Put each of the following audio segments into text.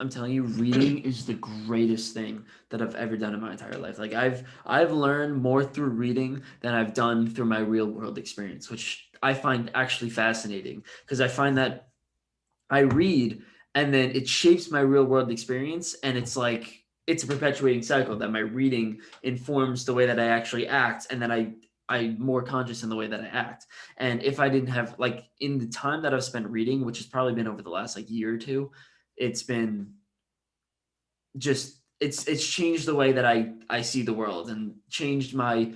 I'm telling you, reading is the greatest thing that I've ever done in my entire life. Like I've learned more through reading than I've done through my real world experience, which I find actually fascinating because I find that I read and then it shapes my real world experience, and it's like it's a perpetuating cycle that my reading informs the way that I actually act, and then I'm more conscious in the way that I act. And if I didn't have like in the time that I've spent reading, which has probably been over the last like year or two, it's been just it's changed the way that I see the world and changed my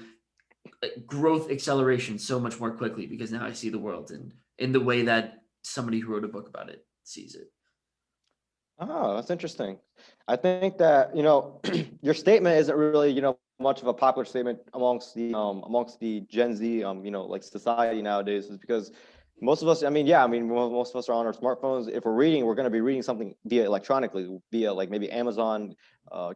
growth acceleration so much more quickly because now I see the world in the way that somebody who wrote a book about it sees it. Oh, that's interesting. I think that, your statement isn't really, much of a popular statement amongst the Gen Z, like society nowadays, is because most of us, I mean, yeah, I mean, most of us are on our smartphones. If we're reading, we're going to be reading something via electronically, via like maybe Amazon,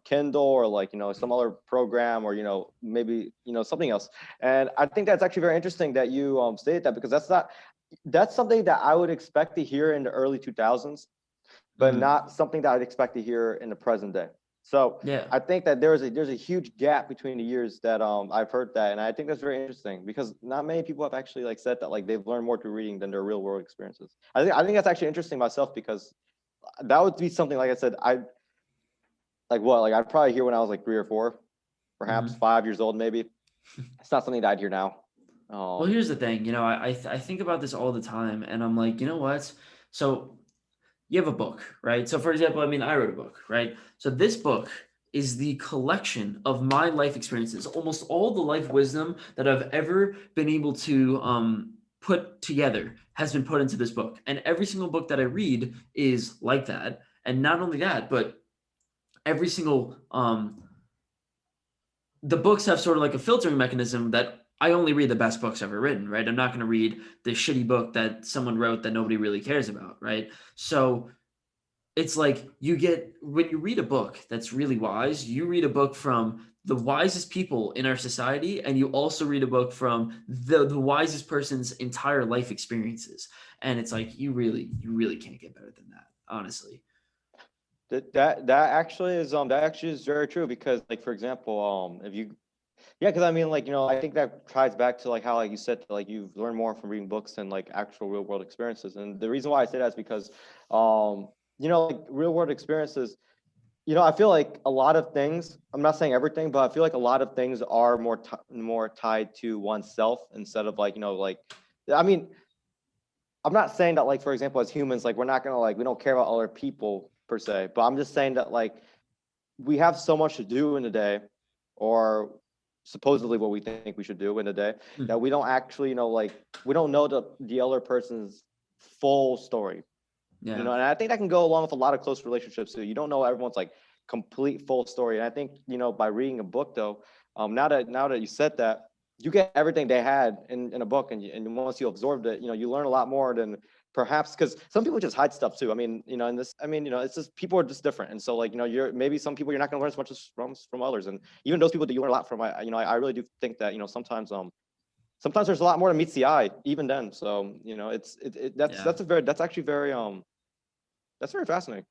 Kindle, or like, some other program, or, maybe, something else. And I think that's actually very interesting that you stated that, because that's something that I would expect to hear in the early 2000s, but Mm, not something that I'd expect to hear in the present day. So yeah. I think that there's a huge gap between the years that I've heard that, and I think that's very interesting because not many people have actually like said that like they've learned more through reading than their real world experiences. I think that's actually interesting myself, because that would be something, like I said, I like I'd probably hear when I was like 3 or 4, perhaps Hmm. 5 years old, maybe. It's not something that I'd hear now. Well, Um, here's the thing. I think about this all the time, and I'm like, you know what? So you have a book, right? So, for example, I mean, I wrote a book, right? So this book is the collection of my life experiences, almost all the life wisdom that I've ever been able to put together has been put into this book, and every single book that I read is like that. And not only that, but every single the books have sort of like a filtering mechanism that I only read the best books ever written, right? I'm not going to read the shitty book that someone wrote that nobody really cares about, right? So it's like you get when you read a book that's really wise, you read a book from the wisest people in our society, and you also read a book from the wisest person's entire life experiences. And it's like you really can't get better than that, honestly. that actually is very true, because like, for example, if you yeah, because I mean, like, I think that ties back to like how, like you said, like you've learned more from reading books than like actual real world experiences. And the reason why I say that is because, um, like real world experiences, I feel like a lot of things. I'm not saying everything, but I feel like a lot of things are more tied to oneself, instead of like, like, I mean, I'm not saying that, like, for example, as humans, like we're not gonna like we don't care about other people per se, but I'm just saying that like we have so much to do in a day, or supposedly what we think we should do in a day, that we Hmm. don't actually like we don't know the other person's full story. Yeah. And I think that can go along with a lot of close relationships too. You don't know everyone's like complete full story. And I think, by reading a book though, now that you said that, you get everything they had in a book, and once you absorbed it, you learn a lot more than perhaps, because some people just hide stuff too. I mean, in this, I mean, it's just people are just different. And so like, you're maybe some people you're not gonna learn as much as from others. And even those people that you learn a lot from, I really do think that, sometimes there's a lot more to meets the eye even then. So, Yeah. that's actually very that's very fascinating.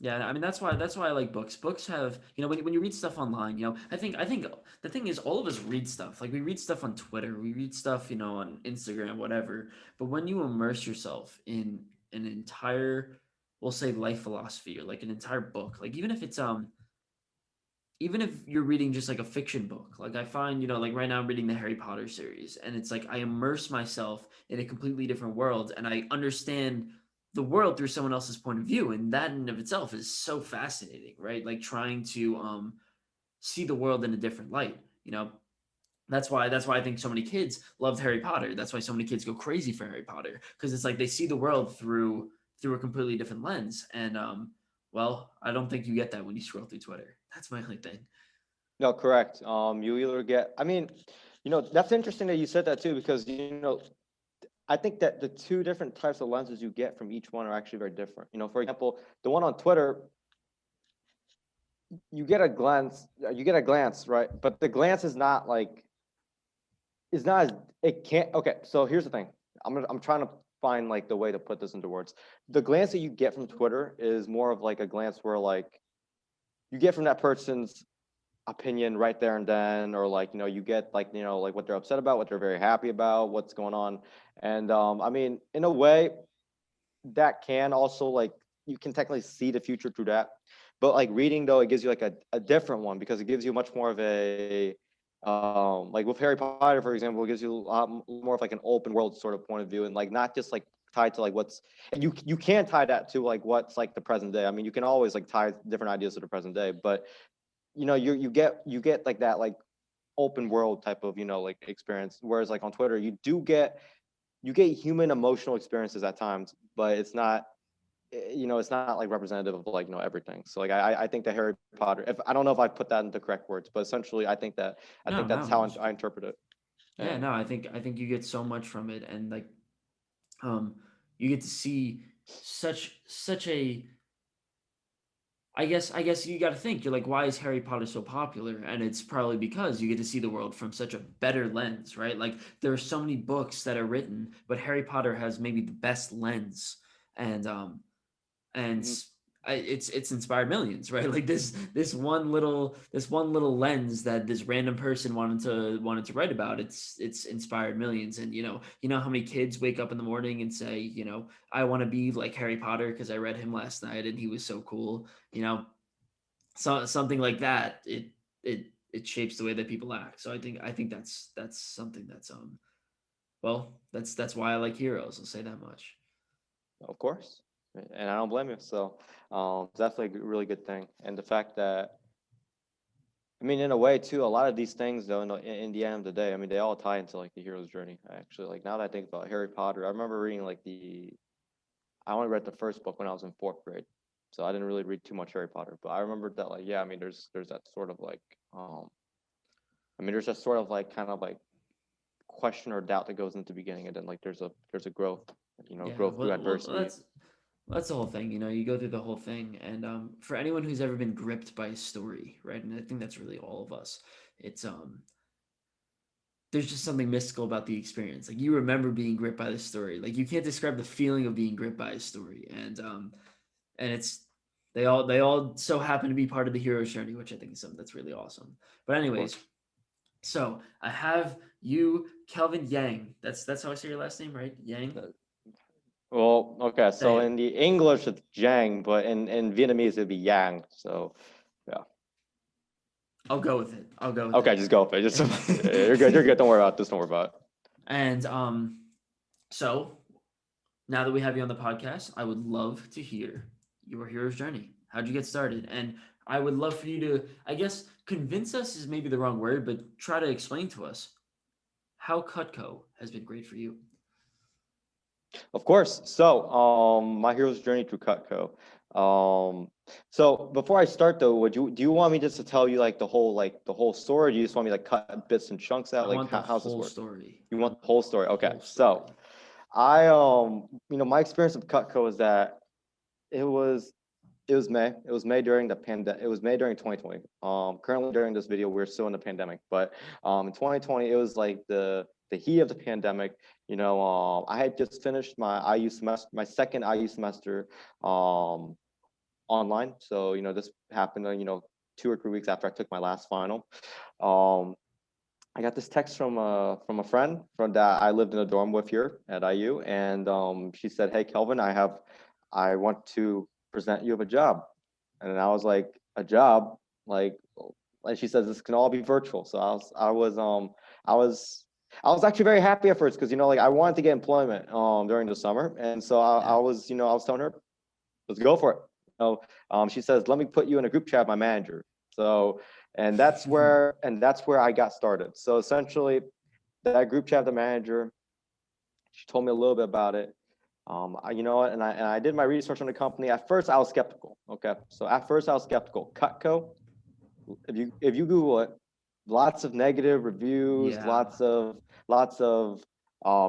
Yeah, I mean that's why I like books. Books have, when you read stuff online, I think the thing is all of us read stuff. Like we read stuff on Twitter, we read stuff, on Instagram, whatever. But when you immerse yourself in an entire, we'll say life philosophy, or like an entire book, like even if you're reading just like a fiction book, like I find, like right now I'm reading the Harry Potter series, and it's like I immerse myself in a completely different world, and I understand the world through someone else's point of view, and that in of itself is so fascinating, right? Like trying to see the world in a different light. That's why I think so many kids loved Harry Potter. That's why so many kids go crazy for Harry Potter, because it's like they see the world through a completely different lens. And well, I don't think you get that when you scroll through Twitter. That's my only thing. No, correct. You either get, I mean, that's interesting that you said that too, because I think that the two different types of lenses you get from each one are actually very different. For example, the one on Twitter, you get a glance, right? But the glance is not as, it can't. Okay, so here's the thing. I'm trying to find like the way to put this into words. The glance that you get from Twitter is more of like a glance where like you get from that person's opinion right there and then, or like, you get like, like what they're upset about, what they're very happy about, what's going on. And I mean, in a way, that can also like you can technically see the future through that. But like reading though, it gives you like a different one because it gives you much more of a like with Harry Potter, for example, it gives you a lot more of like an open world sort of point of view and like not just like tied to like what's and you can tie that to like what's like the present day. I mean, you can always like tie different ideas to the present day, but you get like that like open world type of like experience. Whereas like on Twitter, you get human emotional experiences at times, but it's not like representative of like everything. So like I think that Harry Potter, if I don't know if I put that into correct words, but essentially I No, think that's no. how I interpret it. Yeah, And no, I think you get so much from it, and like um you get to see such a I guess you got to think, you're like, why is Harry Potter so popular? And it's probably because you get to see the world from such a better lens, right? Like there are so many books that are written, but Harry Potter has maybe the best lens, and and mhm, it's inspired millions, right? Like this one little lens that this random person wanted to write about, it's inspired millions. And you know how many kids wake up in the morning and say, I want to be like Harry Potter because I read him last night and he was so cool. Something like that. It shapes the way that people act. So I think that's something that's well, that's why I like heroes. I'll say that much. of course, and I don't blame you. So definitely a really good thing. And the fact that I mean, in a way too, a lot of these things though, in the end of the day, I mean, they all tie into like the hero's journey. Actually, like now that I think about Harry Potter, I remember reading like I only read the first book when I was in fourth grade, so I didn't really read too much Harry Potter. But I remember that like yeah, I mean, there's that sort of like I mean, there's just sort of like kind of like question or doubt that goes into the beginning, and then like there's a growth, Yeah, growth through well, adversity. that's the whole thing. You go through the whole thing, and for anyone who's ever been gripped by a story, right? And I think that's really all of us. It's there's just something mystical about the experience. Like you remember being gripped by the story. Like you can't describe the feeling of being gripped by a story, and it's they all so happen to be part of the hero's journey, which I think is something that's really awesome. But Of anyways, course. so I have you, Kelvin Yang. That's how I say your last name, right? Yang. Uh, Well, okay, so Damn. in the English it's Jiang, but in Vietnamese it'd be Yang. So yeah. I'll go with it. I'll go with Okay, just go for it. Just it. you're good. You're good. Don't worry about this. Don't worry about it. And so now that we have you on the podcast, I would love to hear your hero's journey. How'd you get started? And I would love for you to, I guess, convince us is maybe the wrong word, but try to explain to us how Cutco has been great for you. Of course. So, my hero's journey through Cutco. Um, so before I start though, do you want me just to tell you like the whole story? Or do you just want me to like cut bits and chunks I out? Like want the how's this whole work? story. You I want want the whole the story? Okay. whole story. So I my experience with Cutco is that it was it was May. It was May during the pandemic. It was May during 2020. Currently during this video, we're still in the pandemic, but in 2020, it was like the heat of the pandemic. I had just finished my IU semester, my second IU semester, online. So this happened, 2 or 3 weeks after I took my last final. Um, I got this text from a friend from that I lived in a dorm with here at IU, and she said, "Hey, Kelvin, I want to present you of a job." And I was like, "A job?" Like, and she says, "This can all be virtual." So I was I was actually very happy at first because like I wanted to get employment during the summer, and so I Yeah. was I was telling her, "Let's go for it." She says, "Let me put you in a group chat with my manager." So and that's where I got started. So essentially, that group chat with the manager, she told me a little bit about it. You know what, and I did my research on the company. At first, I was skeptical. Okay, so at first I was skeptical. Cutco, if you Google it, lots of negative reviews, Yeah. lots of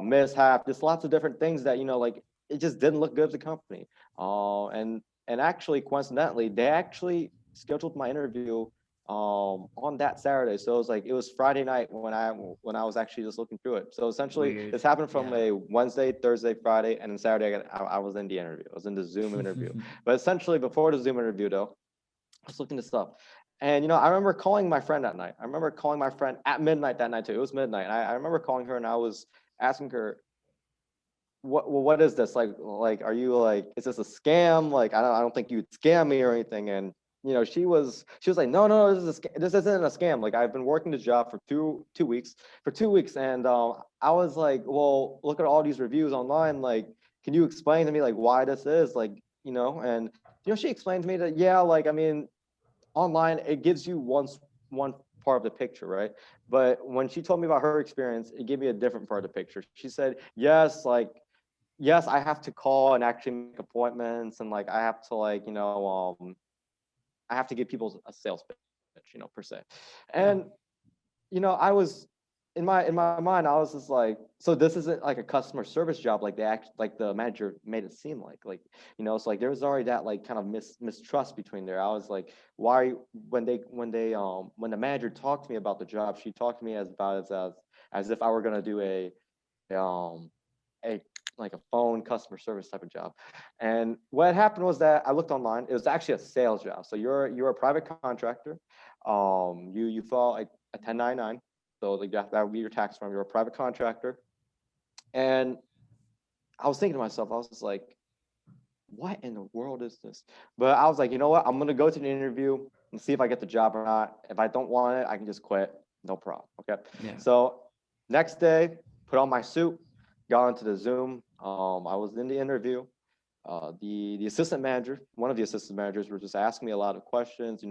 mishap, just lots of different things that like it just didn't look good as a company. And actually, coincidentally, they actually scheduled my interview on that Saturday. So it was Friday night when I was actually just looking through it. So essentially, Weird. this happened from Yeah. a Wednesday, Thursday, Friday, and then Saturday I was in the interview. I was in the Zoom interview. But essentially, before the Zoom interview, though, I was looking this up. And I remember calling my friend that night. I remember calling my friend at midnight that night too. It was midnight. And I remember calling her and I was asking her, what is this? Like, are you like, is this a scam? Like, I don't think you'd scam me or anything. And she was like, no, this isn't a scam. Like, I've been working this job for two weeks. And I was like, well, look at all these reviews online. Like, can you explain to me like why this is like, and she explained to me that, yeah, like, I mean, online it gives you one part of the picture, right? But when she told me about her experience, it gave me a different part of the picture. She said, yes, I have to call and actually make appointments, and like I have to like, I have to give people a sales pitch, per se. Yeah. And I was in my mind, I was just like, so this isn't like a customer service job, like like the manager made it seem like, so like there was already that like kind of mistrust between there. I was like, why when the manager talked to me about the job, she talked to me as if I were gonna do um a like a phone customer service type of job. And what happened was that I looked online. It was actually a sales job. So you're a private contractor. You file a 1099. So like that would be your tax form. You're a private contractor. And I was thinking to myself, I was just like, what in the world is this? But I was like, you know what? I'm gonna go to the interview and see if I get the job or not. If I don't want it, I can just quit. No problem. Okay. Yeah. So next day, put on my suit, got into the Zoom. I was in the interview. The assistant manager, one of the assistant managers, were just asking me a lot of questions,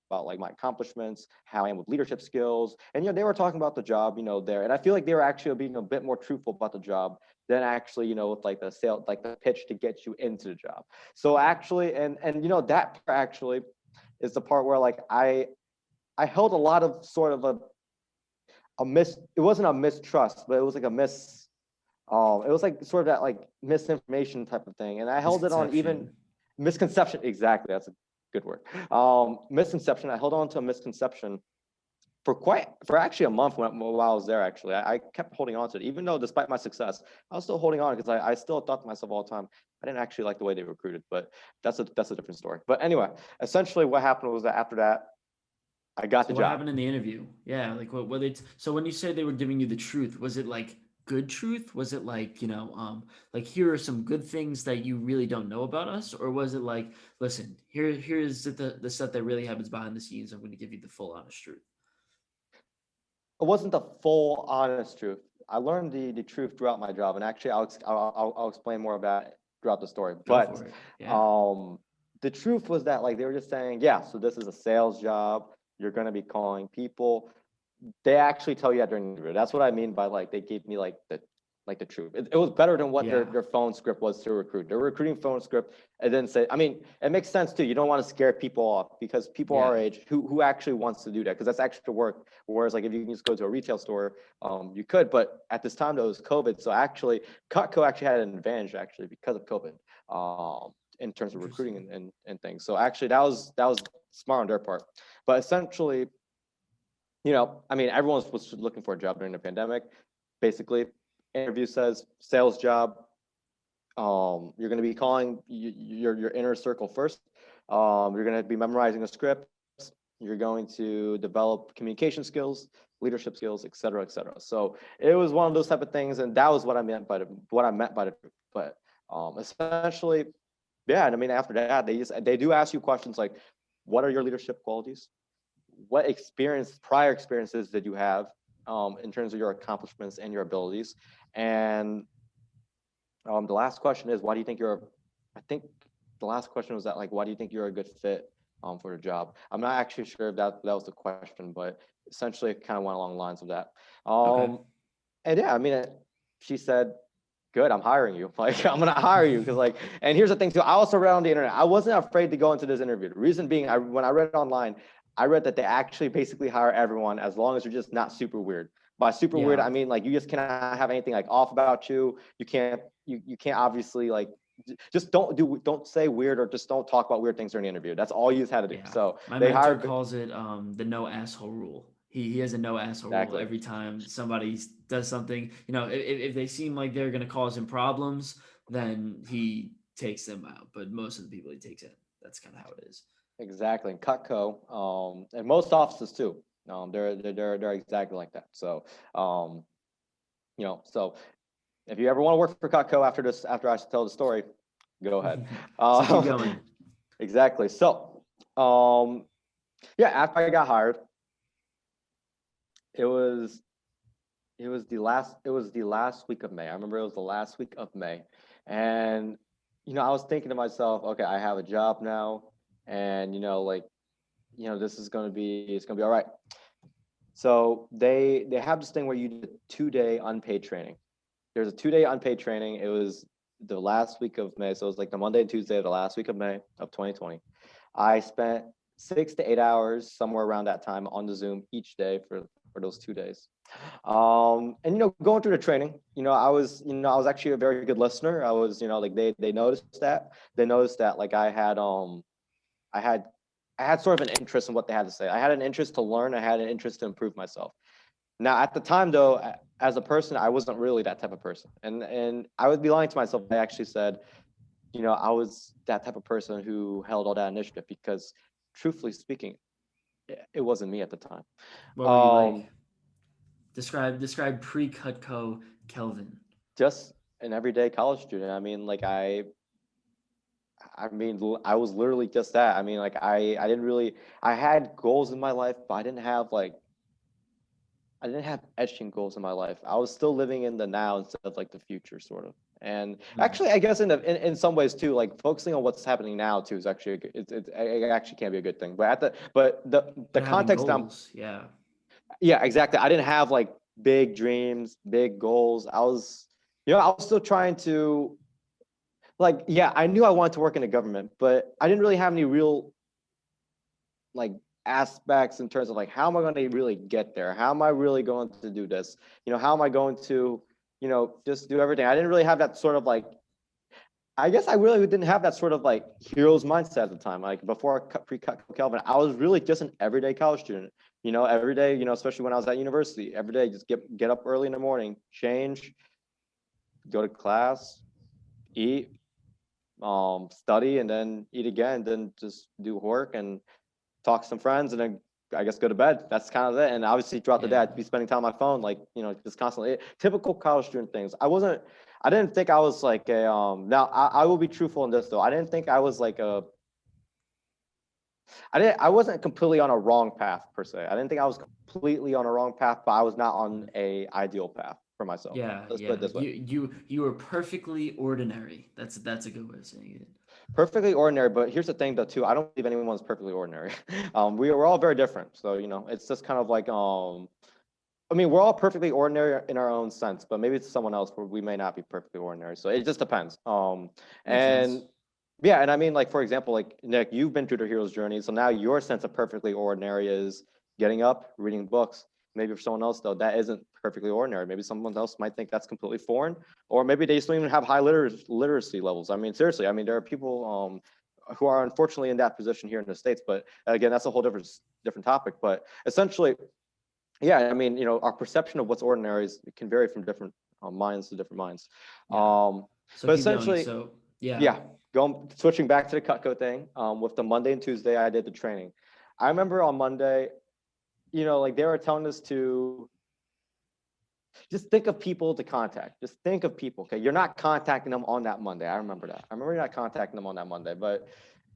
about like my accomplishments, how I am with leadership skills, and they were talking about the job, there, and I feel like they were actually being a bit more truthful about the job than actually, with like the sale, like the pitch to get you into the job. So actually, and that part actually is the part where like I held a lot of sort of it wasn't a mistrust, but it was like it was like sort of that like misinformation type of thing. And I held it on even Misconception. misconception. Exactly. That's a good word. Misconception. I held on to a misconception for actually a month while I was there. Actually, I kept holding on to it, even though despite my success, I was still holding on because I still thought to myself all the time, I didn't actually like the way they recruited, but that's a different story. But anyway, essentially what happened was that after that, I got the So what job. happened in the interview? Yeah, like what they so when you say they were giving you the truth, was it like good truth? Was it like, like here are some good things that you really don't know about us? Or was it like, listen, here's the stuff that really happens behind the scenes. I'm going to give you the full honest truth. It wasn't the full honest truth. I learned the truth throughout my job, and actually, I'll explain more about it throughout the story. Go But for it. Yeah. um, the truth was that like they were just saying, yeah, so this is a sales job. You're gonna be calling people. They actually tell you that during the interview. That's what I mean by like they gave me like the truth. It was better than what Yeah. their phone script was to recruit. Their recruiting phone script, and then say, I mean, it makes sense too. You don't want to scare people off because people our Yeah. age who actually wants to do that because that's extra work. Whereas like if you can just go to a retail store, you could. But at this time, though, it was COVID, so actually Cutco actually had an advantage actually because of COVID. In terms of recruiting Interesting. and things. So actually that was smart on their part. But essentially, I mean, everyone was looking for a job during the pandemic. Basically, interview says sales job. You're going to be calling your inner circle first. You're going to be memorizing the scripts. You're going to develop communication skills, leadership skills, et cetera, et cetera. So it was one of those type of things, and that was what I meant by the truth. But essentially, yeah. And I mean, after that, they do ask you questions like, what are your leadership qualities? What prior experiences did you have in terms of your accomplishments and your abilities? And the last question is, why do you think I think the last question was that like, why do you think you're a good fit for the job? I'm not actually sure if that was the question, but essentially it kind of went along the lines of that. Okay. And yeah, I mean, she said, good, I'm hiring you. Like, I'm gonna hire you because like, and here's the thing too. I also read on the internet. I wasn't afraid to go into this interview. The reason being, when I read it online, I read that they actually basically hire everyone as long as you're just not super weird. By super weird, Yeah. I mean like you just cannot have anything like off about you. You can't obviously like just don't say weird, or just don't talk about weird things during the interview. That's all you just had to do. Yeah. So My they mentor hired calls it the no asshole rule. He has a no asshole rule exactly. every time somebody does something. You know, if they seem like they're going to cause him problems, then he takes them out. But most of the people he takes in, that's kind of how it is. Exactly. And Cutco, and most offices too. They're exactly like that. So, um, so if you ever want to work for Cutco after I tell the story, go ahead. So keep Uh, going. exactly. So, yeah, after I got hired, it was it was the last week of May. I remember it was the last week of May, and I was thinking to myself, okay, I have a job now, and this is it's gonna be all right. So they have this thing where you do 2-day unpaid training. There's a 2-day unpaid training. It was the last week of May, so it was like the Monday and Tuesday of the last week of May of 2020. I spent 6 to 8 hours somewhere around that time on the Zoom each day for those 2 days. And going through the training, I was actually a very good listener. I was, like they noticed that like I had I had sort of an interest in what they had to say. I had an interest to learn. I had an interest to improve myself. Now, at the time, though, as a person, I wasn't really that type of person, and I would be lying to myself. I actually said, I was that type of person who held all that initiative because, truthfully speaking, it wasn't me at the time. What were you Um, like? Describe pre-Cutco Kelvin. just an everyday college student. I was literally just that. I mean, like I didn't really. I had goals in my life, but I didn't have etching goals in my life. I was still living in the now instead of like the future, sort of. And Hmm. actually, I guess in some ways too, like focusing on what's happening now too is actually it actually can be a good thing. But the But having context that I'm goals, yeah. yeah, exactly. I didn't have like big dreams, big goals. I was still trying to yeah, I knew I wanted to work in the government, but I didn't really have any real like aspects in terms of like how am I going to really get there? How am I really going to do this? How am I going to, just do everything? I didn't really have that sort of like I guess I really didn't have that sort of like hero's mindset at the time. Like before pre-cut Kelvin, I was really just an everyday college student. Every day, especially when I was at university, every day just get up early in the morning, change, go to class, eat, study, and then eat again, then just do work and talk to some friends, and then I guess go to bed. That's kind of it. And obviously throughout the day, Yeah. I'd be spending time on my phone, like, just constantly typical college student things. I didn't think I was like now I will be truthful in this though. I didn't think I was like I wasn't completely on a wrong path per se. I didn't think I was completely on a wrong path, but I was not on a ideal path for myself. Yeah, Let's put it yeah. this way. You were perfectly ordinary. That's a good way of saying it. Perfectly ordinary, but here's the thing though too. I don't believe anyone's perfectly ordinary. We're all very different. So, it's just kind of like I mean, we're all perfectly ordinary in our own sense, but maybe it's someone else where we may not be perfectly ordinary. So it just depends. Makes And sense. yeah, and I mean, like for example, like Nick, you've been through the hero's journey, so now your sense of perfectly ordinary is getting up, reading books. Maybe for someone else though, that isn't perfectly ordinary. Maybe someone else might think that's completely foreign, or maybe they just don't even have high literacy levels. I mean, seriously, I mean, there are people who are unfortunately in that position here in the States, but again, that's a whole different topic. But essentially, yeah, I mean, our perception of what's ordinary it can vary from different minds to different minds. Yeah. So But keep going. essentially, So yeah. yeah, switching back to the Cutco thing, with the Monday and Tuesday, I did the training. I remember on Monday, like they were telling us to just think of people to contact. Just think of people. Okay, you're not contacting them on that Monday. I remember that. I remember you're not contacting them on that Monday, but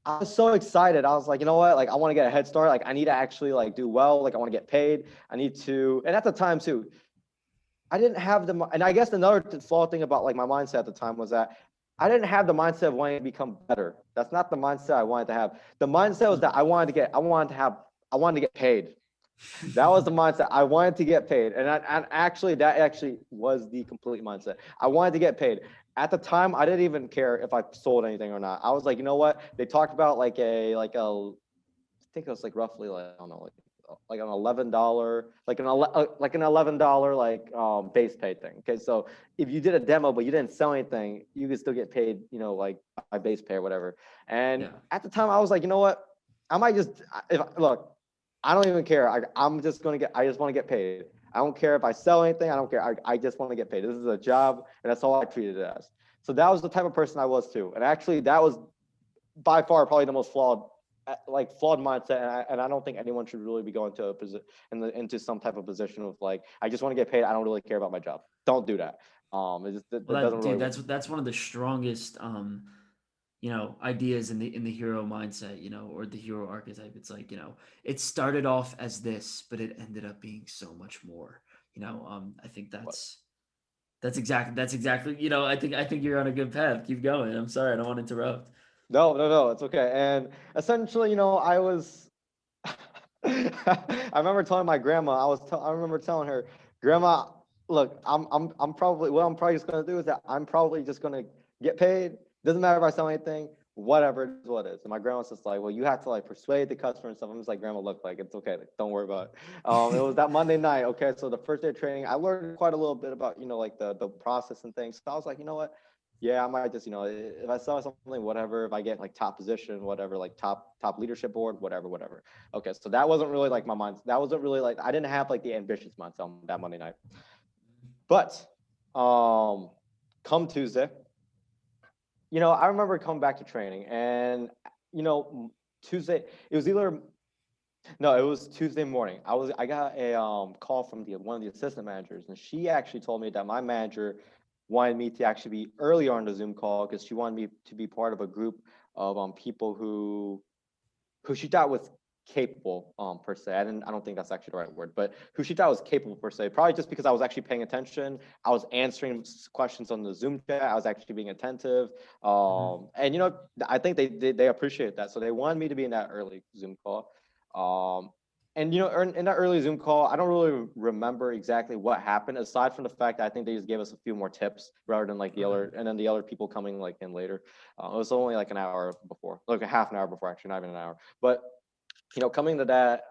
I was so excited. I was like, you know what? Like, I want to get a head start. Like, I need to actually like do well. Like, I want to get paid. I need to. And at the time too, I didn't have the. And I guess another flaw thing about like my mindset at the time was that I didn't have the mindset of wanting to become better. That's not the mindset I wanted to have. The mindset was that I wanted to get paid. That was the mindset. I wanted to get paid. And actually, that actually was the complete mindset. I wanted to get paid. At the time, I didn't even care if I sold anything or not. I was like, you know what? They talked about I think it was like roughly like, I don't know, like like an $11 like an $11 like base pay thing. Okay, so if you did a demo but you didn't sell anything, you could still get paid, like by base pay or whatever. And Yeah. at the time, I was like, you know what, I might just look. I don't even care. I'm just gonna get. I just want to get paid. I don't care if I sell anything. I don't care. I just want to get paid. This is a job, and that's all I treated it as. So that was the type of person I was too. And actually, that was by far probably the most flawed mindset. And I don't think anyone should really be going to a position into some type of position of like, I just want to get paid. I don't really care about my job. Don't do that. It Well, doesn't really dude, work. that's one of the strongest ideas in the hero mindset, or the hero archetype. It's like, it started off as this, but it ended up being so much more. I think that's exactly, I think you're on a good path. Keep going. I'm sorry, I don't want to interrupt. No, no, no, it's okay. And essentially, I was, I remember telling my grandma, I remember telling her, Grandma, look, what I'm probably just gonna do is that I'm probably just gonna get paid. Doesn't matter if I sell anything, whatever it is, what it is. And my grandma's just like, well, you have to like persuade the customer and stuff. I'm just like, Grandma, look, like it's okay, like, don't worry about it. It was that Monday night. Okay, so the first day of training, I learned quite a little bit about like the process and things. So I was like, you know what? Yeah, I might just, if I sell something, whatever, if I get like top position, whatever, like top leadership board, whatever. Okay, so that wasn't really like my mind. That wasn't really like, I didn't have like the ambitious mindset on that Monday night. But come Tuesday, I remember coming back to training and, Tuesday, it was either, no, it was Tuesday morning. I got a call from one of the assistant managers, and she actually told me that my manager wanted me to actually be earlier on the Zoom call because she wanted me to be part of a group of people who she thought was capable per se. I don't think that's actually the right word, but who she thought was capable per se. Probably just because I was actually paying attention. I was answering questions on the Zoom chat. I was actually being attentive. And I think they appreciate that. So they wanted me to be in that early Zoom call. And in that early Zoom call, I don't really remember exactly what happened, aside from the fact that I think they just gave us a few more tips rather than like and then the other people coming like in later. It was only like an hour before, like a half an hour before, actually, not even an hour. But coming to that,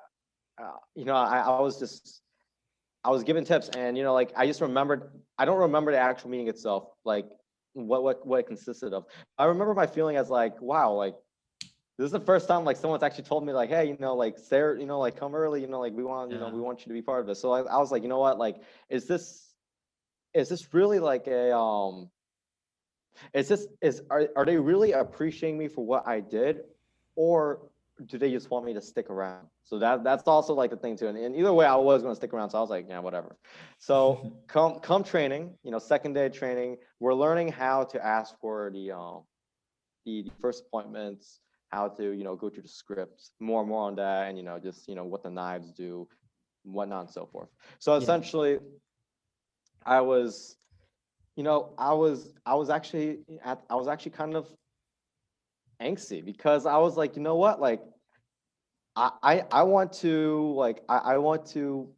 I was given tips, and like I just remembered. I don't remember the actual meeting itself, like what it consisted of. I remember my feeling as like, wow, like this is the first time like someone's actually told me like, hey, like Sarah, like come early, like we want, we want you to be part of this. So I was like, you know what, like, is this really like a are they really appreciating me for what I did, or do they just want me to stick around? So that's also like the thing too. And either way, I was going to stick around. So I was like, yeah, whatever. So come training, second day of training, we're learning how to ask for the first appointments, how to go through the scripts, more and more on that, and just what the knives do, whatnot and so forth. So essentially, I was I was actually kind of angsty because I was like, you know what, like I want to like I want to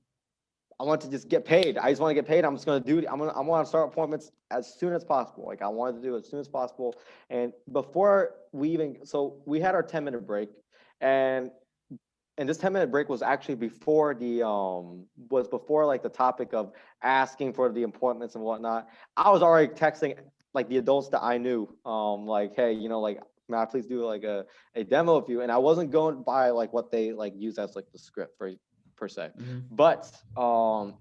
just get paid. I just want to get paid. I'm just gonna do it. I want to start appointments as soon as possible. Like I wanted to do it as soon as possible. And before so we had our 10-minute break, and this 10-minute break was actually before like the topic of asking for the appointments and whatnot. I was already texting like the adults that I knew, like, hey, like, may I please do like a demo of you? And I wasn't going by like what they like use as like the script per se. But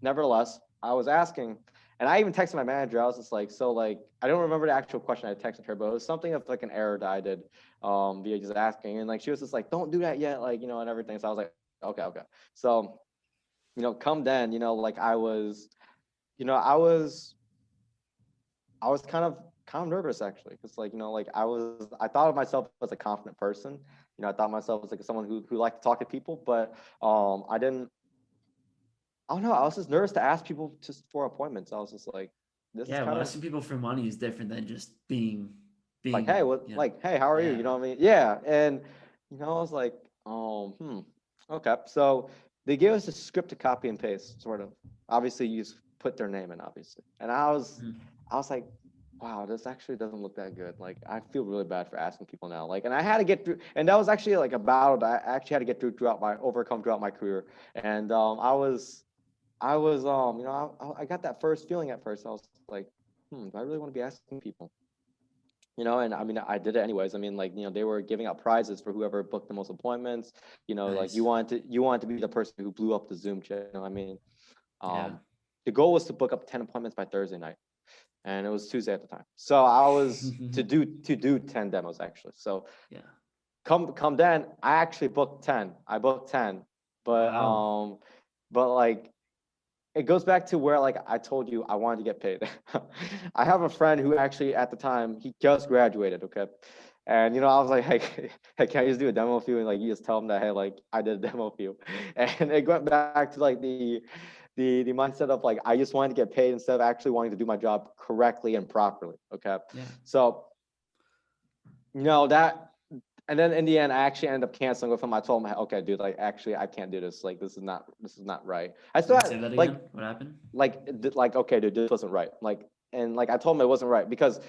nevertheless, I was asking, and I even texted my manager. I was just like, so like, I don't remember the actual question I texted her, but it was something of like an error that I did via just asking. And like, she was just like, don't do that yet, like, and everything. So I was like, okay. So, come then, like I was, I was kind of nervous actually, because like, like I thought of myself as a confident person. I thought of myself as like someone who liked to talk to people, but I don't know. I was just nervous to ask people just for appointments. I was just like, this is Yeah, well, kind of asking people for money is different than just like, hey, hey, how are you? yeah. You know what I mean? Yeah. And, I was like, okay. So they gave us a script to copy and paste, sort of. Obviously, you just put their name in, obviously. And I was like, wow, this actually doesn't look that good. Like, I feel really bad for asking people now. Like, and I had to get through, and that was actually like a battle that I actually had to get through overcome throughout my career. And I got that first feeling at first. I was like, do I really want to be asking people? And I mean, I did it anyways. I mean, like, they were giving out prizes for whoever booked the most appointments. Like Nice. you wanted to be the person who blew up the Zoom chat. I mean, Yeah. um, the goal was to book up 10 appointments by Thursday night, and it was Tuesday at the time. So I was to do 10 demos actually. So Yeah. come then, I actually booked 10. I booked 10, but Wow. like it goes back to where like I told you I wanted to get paid. I have a friend who actually at the time he just graduated, okay? And I was like, hey, hey, can I just do a demo for you? And like you just tell him that, hey, like I did a demo for you. And it went back to like the mindset of like I just wanted to get paid instead of actually wanting to do my job correctly and properly. Okay. Yeah. So that, and then in the end, I actually ended up canceling with him. I told him, okay, dude, like actually, I can't do this. Like, this is not right. I still Wait, had say that like, again. What happened? okay, dude, this wasn't right. Like I told him it wasn't right because,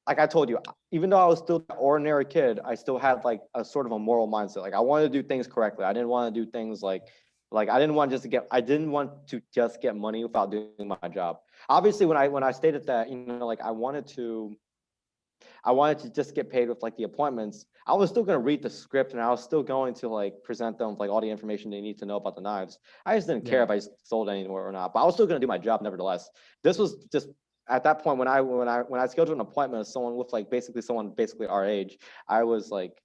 like I told you, even though I was still an ordinary kid, I still had like a sort of a moral mindset. Like I wanted to do things correctly. I didn't want to do things like I didn't want to just get money without doing my job. Obviously, when I stated that, like I wanted to just get paid with like the appointments. I was still going to read the script and I was still going to like present them with like all the information they need to know about the knives. I just didn't care Yeah. if I sold anymore or not, but I was still going to do my job nevertheless. This was just at that point when I scheduled an appointment with someone with like someone basically our age. I was like,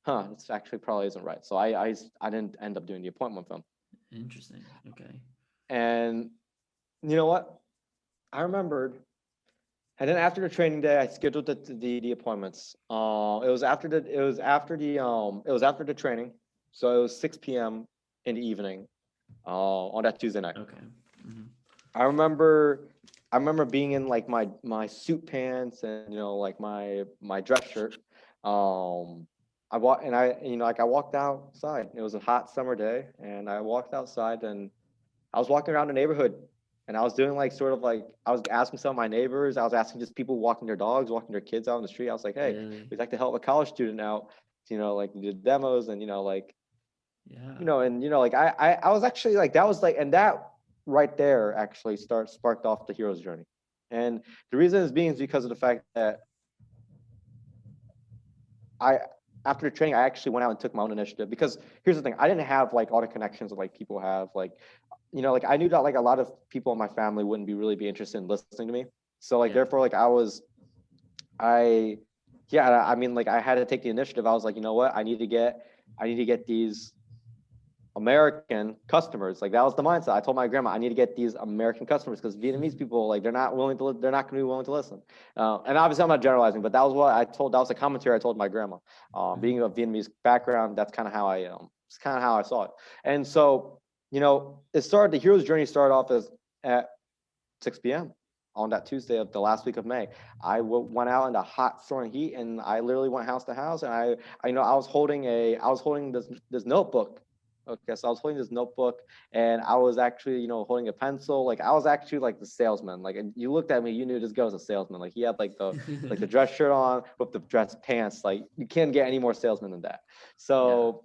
this actually probably isn't right. So I didn't end up doing the appointment with them. Interesting. Okay. And you know what? I remembered. And then after the training day, I scheduled the appointments. It was after the training, so it was 6 p.m. in the evening, on that Tuesday night. Okay. Hmm. I remember, I remember being in like my suit pants and like my dress shirt. Um, I walked outside. It was a hot summer day, and I walked outside and I was walking around the neighborhood and I was doing like sort of like I was asking some of my neighbors, I was asking just people walking their dogs, walking their kids out on the street. I was like, hey, Really? we'd like to help a college student out, like do demos and like, Yeah. like I was actually like that was like and that right there actually sparked off the hero's journey. And the reason is because of the fact that I after the training, I actually went out and took my own initiative because here's the thing, I didn't have like all the connections that like people have. Like, like I knew that like a lot of people in my family wouldn't be interested in listening to me. So like Yeah. therefore like I yeah, I mean like I had to take the initiative. I was like, you know what, I need to get these American customers. Like that was the mindset. I told my grandma I need to get these American customers because Vietnamese people like they're not going to be willing to listen. And obviously I'm not generalizing, but that was what I told. That was a commentary I told my grandma. Being Mhm. of Vietnamese background, that's kind of how it's kind of how I saw it. And so the hero's journey started off as at 6 p.m. on that Tuesday of the last week of May. Went out in the hot soaring heat, and I literally went house to house, and I was holding this notebook. Okay, so I was holding this notebook, and I was actually, holding a pencil. Like I was actually like the salesman. Like, and you looked at me, you knew this guy was a salesman. Like he had like the dress shirt on with the dress pants. Like you can't get any more salesman than that. Yeah. So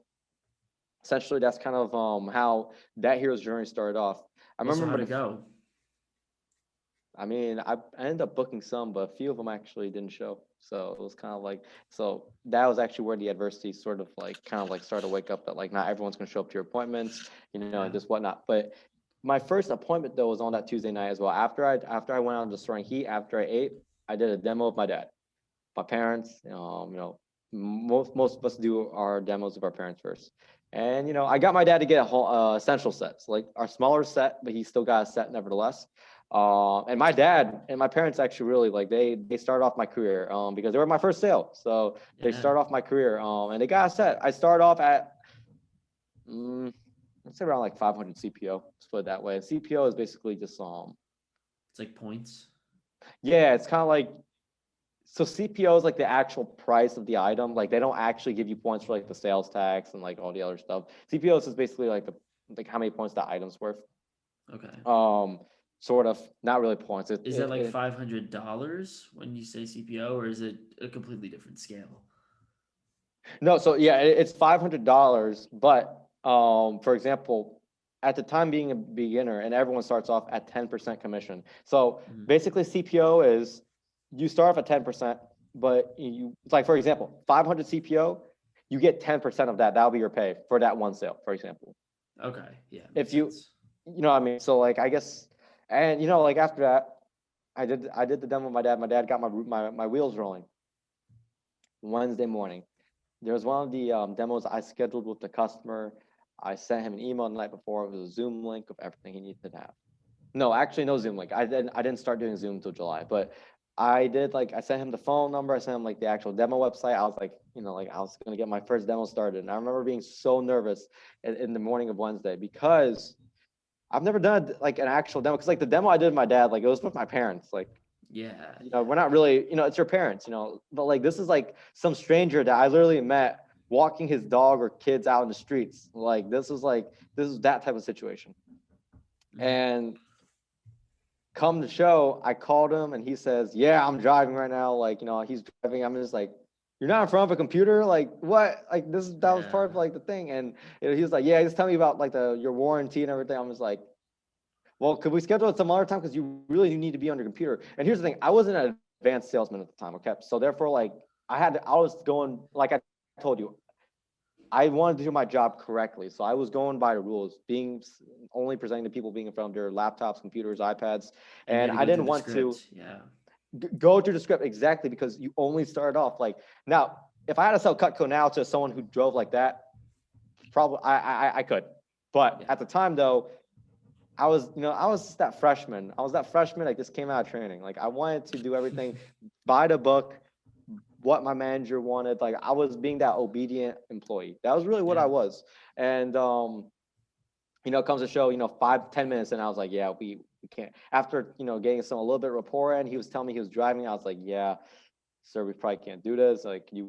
essentially, that's kind of how that hero's journey started off. I Well, so remember how'd the it go? I mean, I ended up booking some, but a few of them actually didn't show. So it was kind of like, so that was actually where the adversity sort of like kind of like started to wake up that like not everyone's going to show up to your appointments, and Yeah. just whatnot. But my first appointment though was on that Tuesday night as well. After I went out to Soaring Heat, after I ate, I did a demo of my dad, my parents. Most of us do our demos of our parents first. And I got my dad to get a whole essential sets, like our smaller set, but he still got a set nevertheless. And my dad and my parents actually really like they started off my career because they were my first sale, so they Yeah. started off my career and they got a set. I started off at mm, let's say around like 500 CPO. Let's put it that way. CPO is basically just It's like points. yeah, it's kind of like so CPO is like the actual price of the item. Like they don't actually give you points for like the sales tax and like all the other stuff. CPO is just basically like how many points the item's worth. Okay. Um, sort of, not really points. Is that like $500 when you say CPO, or is it a completely different scale? No, so yeah, it's $500, but for example, at the time being a beginner, and everyone starts off at 10% commission. So basically, CPO is you start off at 10%, but it's like, for example, 500 CPO, you get 10% of that. That'll be your pay for that one sale, for example. Okay, yeah. If you know what I mean. So like, I guess, and like after that, I did the demo with my dad. My dad got my wheels rolling Wednesday morning. There was one of the demos I scheduled with the customer. I sent him an email the night before. It was a Zoom link of everything he needed to have. No, actually, no Zoom link. I didn't start doing Zoom until July, but I did, like, I sent him the phone number. I sent him like the actual demo website. I was like, like I was gonna get my first demo started. And I remember being so nervous in the morning of Wednesday because I've never done like an actual demo. Because like the demo I did with my dad, like it was with my parents. Like, yeah, we're not really, it's your parents, but like this is like some stranger that I literally met walking his dog or kids out in the streets. Like this is that type of situation. And come to show, I called him and he says, yeah, I'm driving right now. Like, he's driving. I'm just like, you're not in front of a computer? Like what? Like that was part of like the thing. And he was like, yeah, just tell me about like your warranty and everything. I'm just like, well, could we schedule it some other time? Because you really need to be on your computer. And here's the thing, I wasn't an advanced salesman at the time, okay? So therefore, like I was going, like I told you, I wanted to do my job correctly. So I was going by the rules, only presenting to people being in front of their laptops, computers, iPads. And I didn't want to go through the script exactly because you only started off like, now, if I had to sell Cutco now to someone who drove like that, probably I could. But at the time though, I was that freshman. I was that freshman that just came out of training. Like I wanted to do everything by the book, what my manager wanted. Like I was being that obedient employee. That was really what I was. And it comes to show, 5-10 minutes, and I was like, yeah, we can't. After getting a little bit of rapport, and he was telling me he was driving. I was like, yeah, sir, we probably can't do this. Like we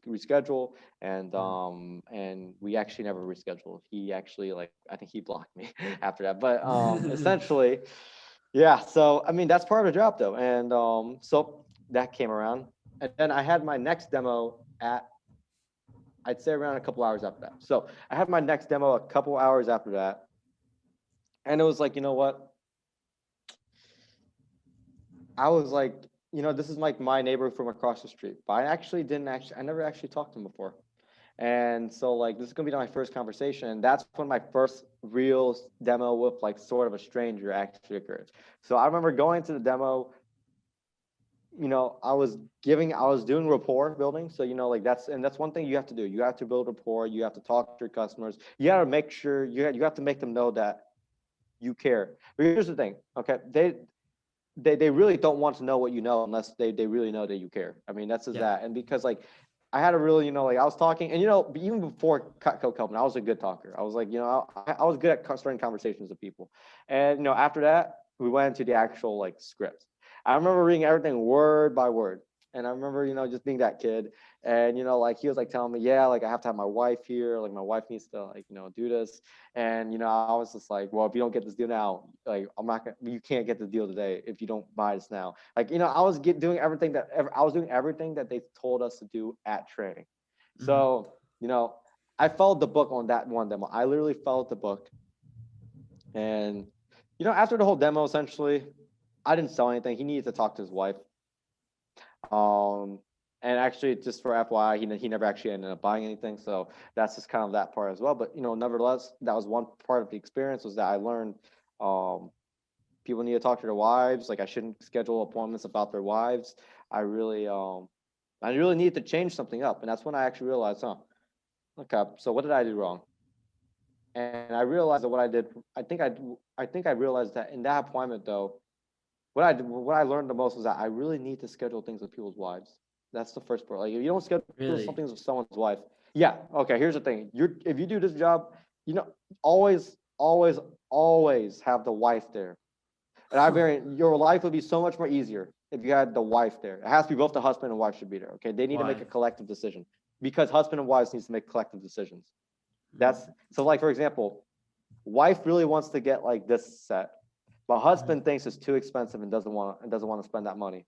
reschedule, and we actually never rescheduled. He actually, like, I think he blocked me after that. But essentially, yeah. So I mean, that's part of the job though. And so that came around, and then I had my next demo at, I'd say around a couple hours after that. So I had my next demo a couple hours after that, and it was like, you know what? I was like, this is like my neighbor from across the street, but I never actually talked to him before. And so like, this is gonna be my first conversation. And that's when my first real demo with like sort of a stranger actually occurred. So I remember going to the demo, I was doing rapport building. So, like that's one thing you have to do. You have to build rapport. You have to talk to your customers. You got to make sure you have to make them know that you care. But here's the thing. Okay. They really don't want to know what you know unless they really know that you care. I mean, that's just that. And because like I had a really, like I was talking, and even before Cutco Kelvin, I was a good talker. I was like, I was good at starting conversations with people. And after that, we went into the actual like script. I remember reading everything word by word. And I remember, just being that kid. And, like he was like telling me, yeah, like I have to have my wife here. Like my wife needs to like, do this. And, I was just like, well, if you don't get this deal now, like you can't get the deal today if you don't buy this now. Like, I was doing everything that they told us to do at training. So, I followed the book on that one demo. I literally followed the book. And, after the whole demo, essentially, I didn't sell anything. He needed to talk to his wife. And actually, just for FYI, he never actually ended up buying anything. So that's just kind of that part as well. But nevertheless, that was one part of the experience, was that I learned people need to talk to their wives. Like I shouldn't schedule appointments about their wives. I really needed to change something up, and that's when I actually realized, okay, so what did I do wrong? And I realized that what I did, I think I realized that in that appointment though, what I learned the most was that I really need to schedule things with people's wives. That's the first part. Like if you don't schedule some things with someone's wife, yeah. Okay, here's the thing. If you do this job, always have the wife there. And your life would be so much more easier if you had the wife there. It has to be both the husband and wife should be there. Okay, they need to make a collective decision because husband and wives needs to make collective decisions. That's so. Like for example, wife really wants to get like this set. My husband thinks it's too expensive and doesn't want to spend that money.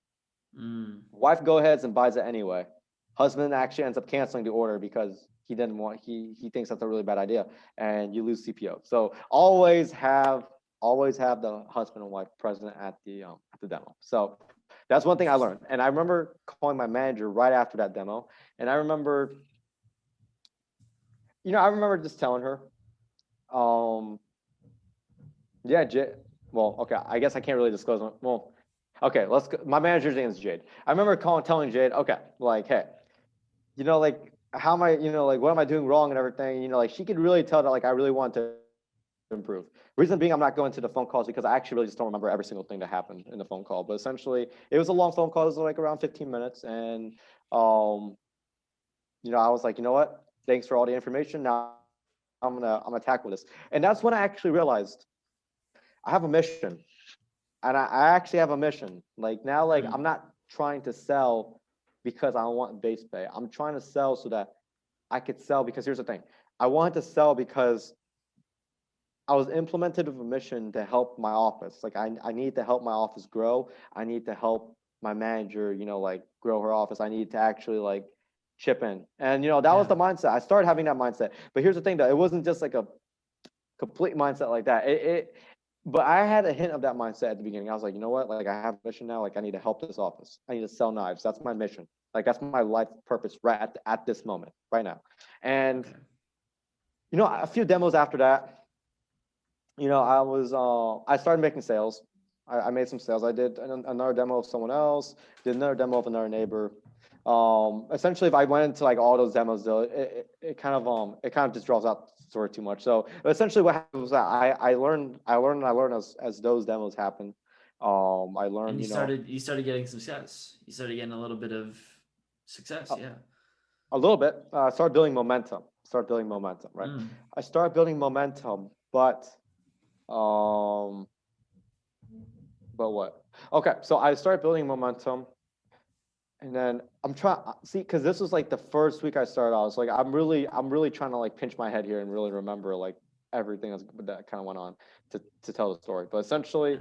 Mm. Wife go ahead and buys it anyway. Husband actually ends up canceling the order because he thinks that's a really bad idea, and you lose CPO. So always have the husband and wife present at the demo. So that's one thing I learned. And I remember calling my manager right after that demo, and I remember just telling her, um, yeah, well, okay, I guess I can't really disclose. Well, okay, let's go. My manager's name is Jade. I remember telling Jade, okay, like, hey, like, how am I, like, what am I doing wrong and everything? Like, she could really tell that, like, I really want to improve. Reason being, I'm not going to the phone calls because I actually really just don't remember every single thing that happened in the phone call. But essentially, it was a long phone call. It was like around 15 minutes, and I was like, you know what? Thanks for all the information. Now I'm gonna tackle this, and that's when I actually realized I have a mission, and I actually have a mission. Like now, like I'm not trying to sell because I want base pay. I'm trying to sell so that I could sell, because here's the thing. I wanted to sell because I was implemented with a mission to help my office. Like I need to help my office grow. I need to help my manager, like grow her office. I need to actually like chip in. And that was the mindset. I started having that mindset. But here's the thing though, it wasn't just like a complete mindset like that. But I had a hint of that mindset at the beginning. I was like, you know what? Like I have a mission now. Like I need to help this office. I need to sell knives. That's my mission. Like that's my life purpose right at this moment, right now. And a few demos after that, I started making sales. I made some sales. I did another demo of someone else, did another demo of another neighbor. Essentially, if I went into like all those demos, though, it kind of just draws out the story too much. So essentially, what happened was that I learned as those demos happened. I learned, And you started getting success. You started getting a little bit of success. Yeah. a little bit. Start building momentum. Right? I started building momentum, but what? Okay, so I started building momentum, and then I'm trying see, because this was like the first week I started. I was like, I'm really trying to like pinch my head here and really remember like everything that kind of went on to tell the story. But essentially,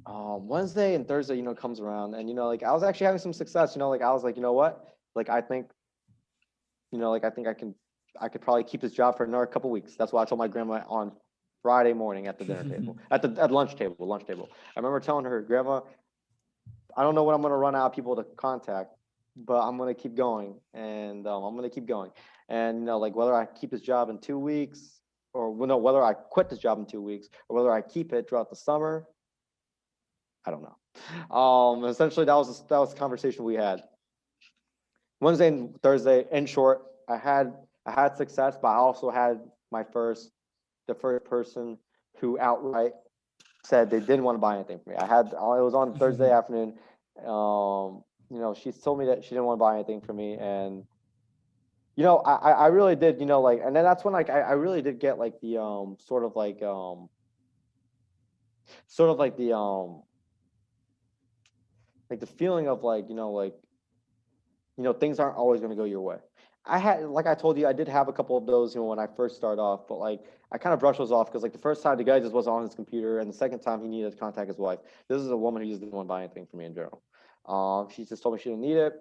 Wednesday and Thursday, comes around, and like I was actually having some success. Like I was like, you know what? Like I think, I think I could probably keep this job for another couple weeks. That's why I told my grandma on Friday morning at the dinner table, at lunch table. I remember telling her, Grandma, I don't know when I'm going to run out of people to contact, but I'm going to keep going, and I'm going to keep going. And like whether I keep this job in 2 weeks, or whether I quit this job in 2 weeks, or whether I keep it throughout the summer, I don't know. Essentially, that was the conversation we had. Wednesday and Thursday. In short, I had success, but I also had the first person who outright said they didn't want to buy anything from me. It was on Thursday afternoon. She told me that she didn't want to buy anything from me, and I really did, like, and then that's when like I really did get like the sort of like the feeling of like things aren't always going to go your way. Like I told you, I did have a couple of those, when I first started off, but like I kind of brushed those off because like the first time the guy just wasn't on his computer, and the second time he needed to contact his wife. This is a woman who just didn't want to buy anything from me in general. She just told me she didn't need it.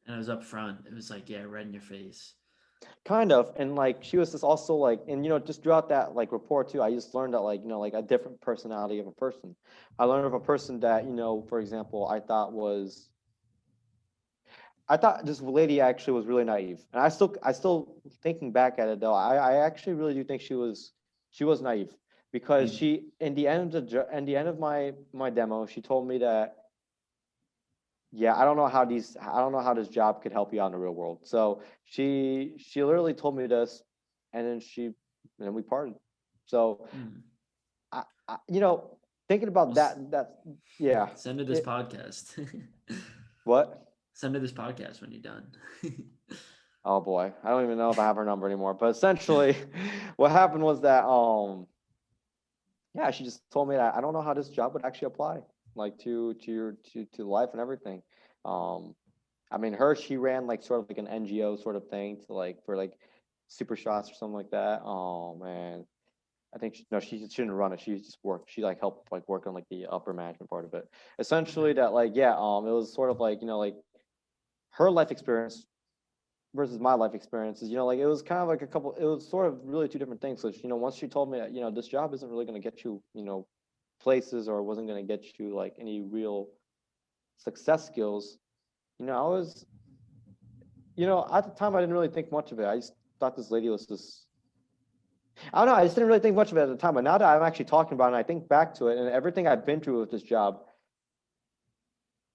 And it was up front. It was like, yeah, right in your face. Kind of, and like she was just also like, and just throughout that like report too, I just learned that like like a different personality of a person. I learned of a person that for example, I thought this lady actually was really naive, and I still thinking back at it though, I actually really do think she was naive, because she in the end of my demo, she told me that, yeah, I don't know how this job could help you out in the real world. So she literally told me this, and then we parted. So I thinking about that yeah. Send her this podcast. What? Send her this podcast when you're done. Oh boy, I don't even know if I have her number anymore. But essentially, what happened was that yeah, she just told me that I don't know how this job would actually apply, like to life and everything. I mean, she ran like sort of like an NGO sort of thing to like for like super shots or something like that. Oh man, I think no, she didn't run it. She just worked. She like helped like work on like the upper management part of it. Essentially, Okay. that like yeah, it was sort of like like her life experience versus my life experiences. Like it was kind of like a couple. It was sort of really two different things. So once she told me that this job isn't really going to get you places or wasn't going to get you like any real success skills. I was at the time I didn't really think much of it. I just thought this lady was just I don't know. I just didn't really think much of it at the time. But now that I'm actually talking about it and I think back to it and everything I've been through with this job,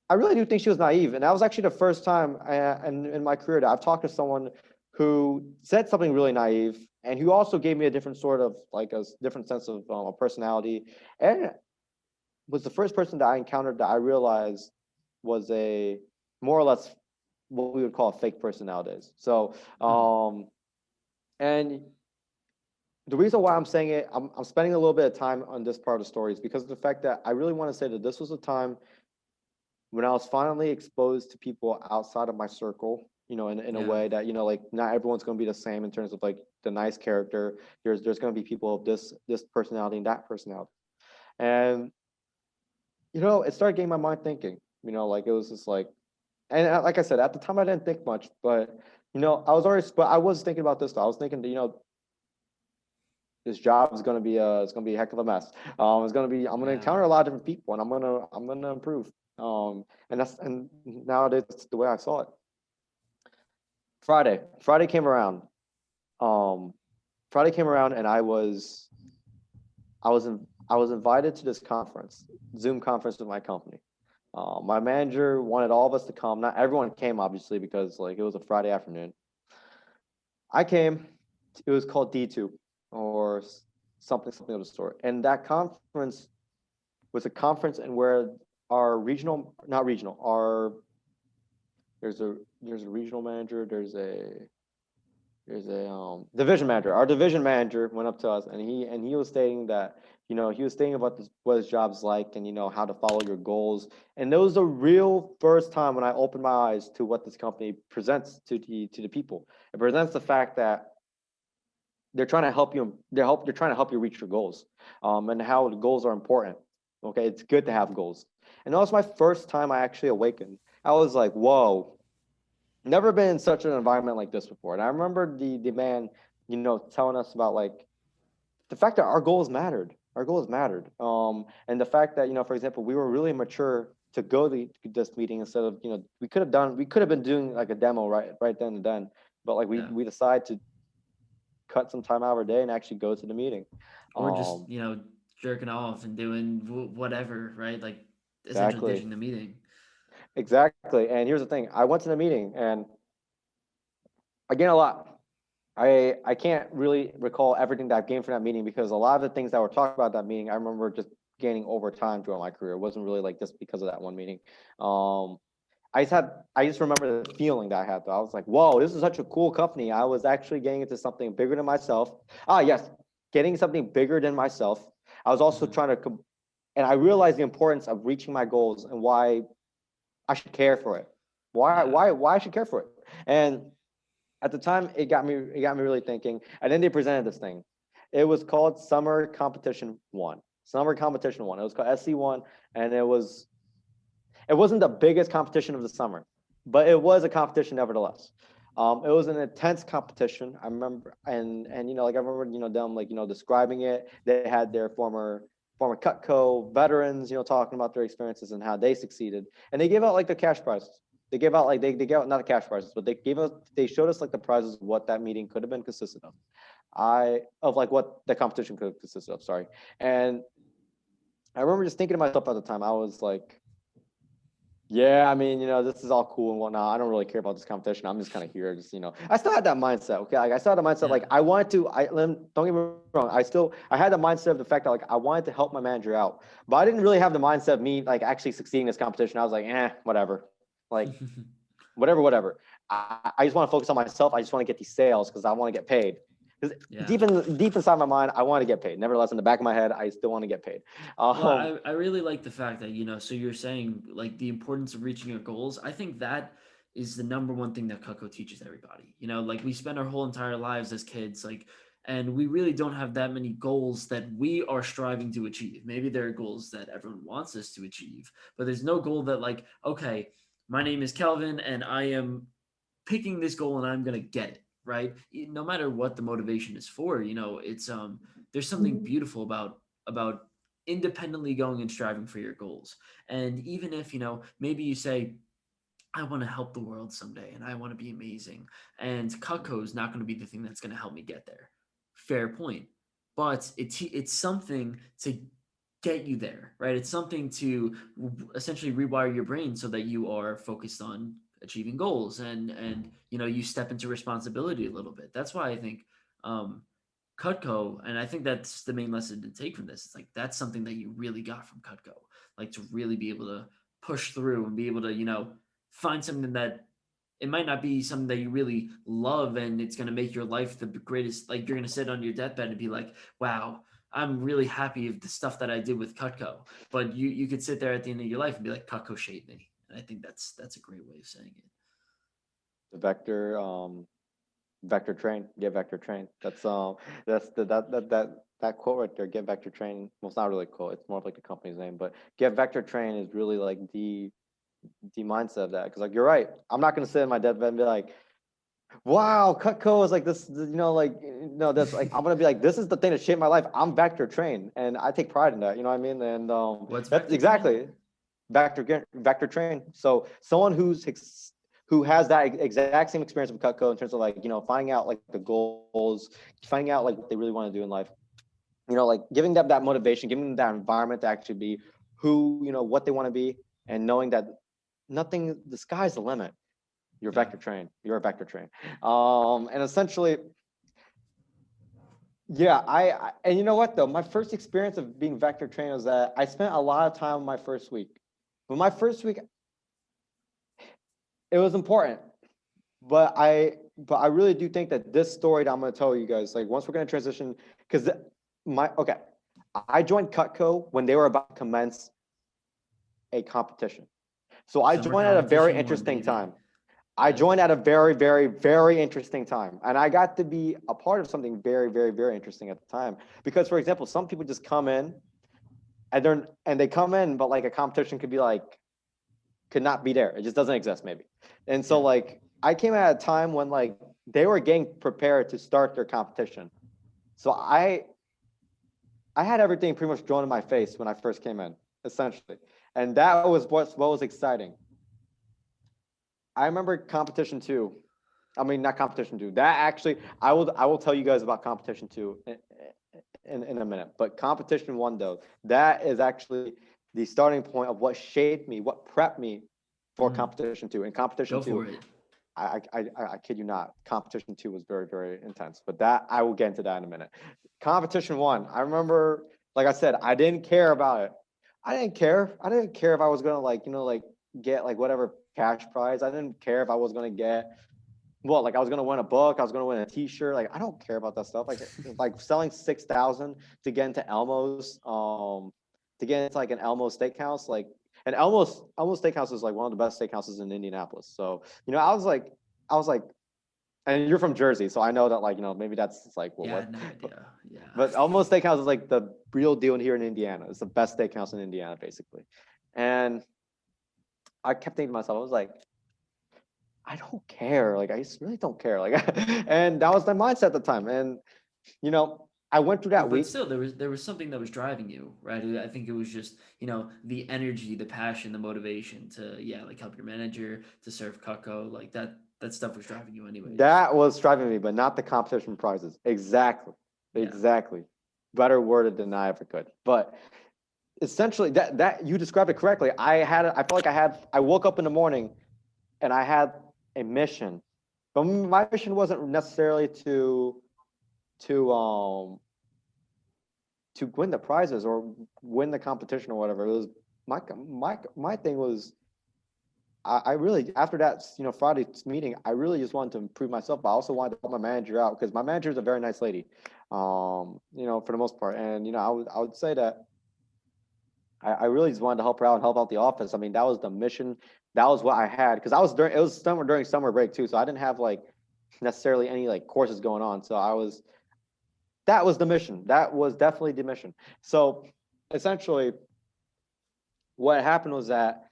I really do think she was naive. And that was actually the first time in my career that I've talked to someone who said something really naive and who also gave me a different sort of like a different sense of a personality. And was the first person that I encountered that I realized was a more or less what we would call a fake person nowadays. So, Hmm. and the reason why I'm saying it, I'm spending a little bit of time on this part of the story is because of the fact that I really want to say that this was a time when I was finally exposed to people outside of my circle, in a Yeah. way that, like not everyone's going to be the same in terms of like the nice character. There's going to be people of this personality and that personality. And, it started getting my mind thinking, like it was just like, and like I said, at the time I didn't think much, but, but I was thinking about this though. I was thinking that, this job is going to be it's going to be a heck of a mess. I'm going to Yeah. encounter a lot of different people and I'm going to improve. And nowadays it's the way I saw it. Friday came around. Um, Friday came around and I was invited to this conference, Zoom conference with my company. My manager wanted all of us to come. Not everyone came, obviously, because like it was a Friday afternoon. I came. It was called D2 or something of the sort. And that conference was a conference in where our regional, not regional, our there's a regional manager, there's a division manager. Our division manager went up to us and he was stating that he was stating about this, what his job's like and how to follow your goals. And that was the real first time when I opened my eyes to what this company presents to the people. It presents the fact that they're trying to help you. They're trying to help you reach your goals, and how the goals are important. Okay, it's good to have goals. And that was my first time I actually awakened. I was like, whoa, never been in such an environment like this before. And I remember the man, telling us about like the fact that our goals mattered. Our goals mattered. And the fact that for example, we were really mature to go to this meeting instead of we could have been doing like a demo right then and then, but like Yeah. we decided to cut some time out of our day and actually go to the meeting. Or just, Um, jerking off and doing whatever, right? Like essentially exactly, ditching the meeting. exactly. And here's the thing: I went to the meeting and I gained a lot. I can't really recall everything that I've gained from that meeting because a lot of the things that were talked about that meeting, I remember just gaining over time throughout my career. It wasn't really like just because of that one meeting. Um, I just remember the feeling that I had though. I was like, whoa, this is such a cool company. I was actually getting into something bigger than myself. Ah, yes, getting something bigger than myself. I was also Hmm. trying to, and I realized the importance of reaching my goals and why I should care for it. Yeah. Why I should care for it. And at the time, it got me really thinking. And then they presented this thing. It was called Summer Competition One. Summer Competition One. It was called SC1, and it wasn't the biggest competition of the summer, but it was a competition nevertheless. It was an intense competition. I remember, and like I remember, them like describing it. They had their former Cutco veterans, talking about their experiences and how they succeeded, and they gave out like the cash prizes. They gave out like they gave out not the cash prizes, but they showed us like the prizes of what that meeting could have been consisted of. Of like what the competition could have consisted of. Sorry, and I remember just thinking to myself at the time. I was like, yeah, I mean, this is all cool and whatnot. I don't really care about this competition. I'm just kind of here, just I still had that mindset. Okay, like I still had the mindset. Yeah. Like I wanted to. Don't get me wrong. I had the mindset of the fact that like I wanted to help my manager out, but I didn't really have the mindset of me like actually succeeding in this competition. I was like, whatever, like whatever. I just want to focus on myself. I just want to get these sales because I want to get paid. Because Yeah. deep inside my mind, I want to get paid. Nevertheless, in the back of my head, I still want to get paid. Well, Um, I really like the fact that, so you're saying like the importance of reaching your goals. I think that is the number one thing that Cutco teaches everybody. Like we spend our whole entire lives as kids, like And we really don't have that many goals that we are striving to achieve. Maybe there are goals that everyone wants us to achieve, but there's no goal that, like, okay, my name is Kelvin and I am picking this goal and I'm going to get it, right? No matter what the motivation is for, it's there's something beautiful about independently going and striving for your goals. And even if, maybe you say, I want to help the world someday and I want to be amazing. And Cutco is not going to be the thing that's going to help me get there. Fair point. But it's something to get you there, right? It's something to essentially rewire your brain so that you are focused on achieving goals and you step into responsibility a little bit. That's why I think um, Cutco, and I think that's the main lesson to take from this. It's like that's something that you really got from Cutco, like to really be able to push through and be able to find something that it might not be something that you really love and it's going to make your life the greatest. Like you're going to sit on your deathbed and be like, wow, I'm really happy of the stuff that I did with Cutco. But you could sit there at the end of your life and be like, Cutco shaped me. And I think that's a great way of saying it. The vector train, get vector train. That's that quote right there, get vector train. Well, it's not really a quote, it's more of like the company's name, but get vector train is really like the mindset of that. Because like you're right, I'm not gonna sit in my deathbed and be like, wow, Cutco is like this, like no, that's like I'm gonna be like, this is the thing that shaped my life. I'm vector train, and I take pride in that. You know what I mean? And What's that's vector training? exactly vector train. So someone who has that exact same experience with Cutco in terms of like finding out like the goals, finding out like what they really want to do in life. Like giving them that motivation, giving them that environment to actually be who what they want to be, and knowing that the sky's the limit. You're Yeah. vector train. You're a vector train. And essentially, yeah, and you know what though? My first experience of being vector trained was that I spent a lot of time my first week. But my first week, it was important. But I really do think that this story that I'm gonna tell you guys, like once we're gonna transition, because okay, I joined Cutco when they were about to commence a competition. So I Summer joined at a very competition one, interesting baby. time. I Yep. joined at a very, very, very interesting time. And I got to be a part of something very, very, very interesting at the time. Because, for example, some people just come in and they come in, but like a competition could be like, could not be there. It just doesn't exist, maybe. And so, Yeah. like, I came at a time when like they were getting prepared to start their competition. So I had everything pretty much drawn in my face when I first came in, essentially. And that was what was exciting. I remember competition two. I mean, not competition two. That actually, I will tell you guys about competition two in a minute. But competition one, though, that is actually the starting point of what shaped me, what prepped me for Mhm. competition two. And competition Go two, for it. I kid you not, competition two was very, very intense. But that I will get into that in a minute. Competition one, I remember, like I said, I didn't care about it. I didn't care. I didn't care if I was gonna like get like whatever cash prize. I didn't care if I was gonna get like I was gonna win a book, I was gonna win a T-shirt. Like I don't care about that stuff. Like selling 6,000 to get into Elmo's, to get into like an Elmo's steakhouse, like and Elmo's steakhouse is like one of the best steakhouses in Indianapolis. So I was like, and you're from Jersey, so I know that like maybe that's like well Yeah, I what, had no but, idea. Yeah. but Elmo's steakhouse is like the real deal here in Indiana. It's the best steakhouse in Indiana, basically. And I kept thinking to myself, I was like, I don't care. Like I just really don't care. Like, and that was my mindset at the time. And I went through that But week. still, there was something that was driving you, right? I think it was just the energy, the passion, the motivation to like help your manager, to serve Cutco, like that stuff was driving you anyways. That was driving me, but not the competition prizes. Exactly, Yeah. exactly. Better worded than I ever could. But essentially, that you described it correctly. I felt like I woke up in the morning and I had a mission, but my mission wasn't necessarily to to win the prizes or win the competition or whatever. It was my thing was I really after that Friday's meeting, I really just wanted to improve myself. But I also wanted to help my manager out because my manager is a very nice lady, for the most part. And I would say that I really just wanted to help her out and help out the office. I mean, that was the mission. That was what I had because it was during summer break too, so I didn't have like necessarily any like courses going on. So I was that was the mission. That was definitely the mission. So essentially, what happened was that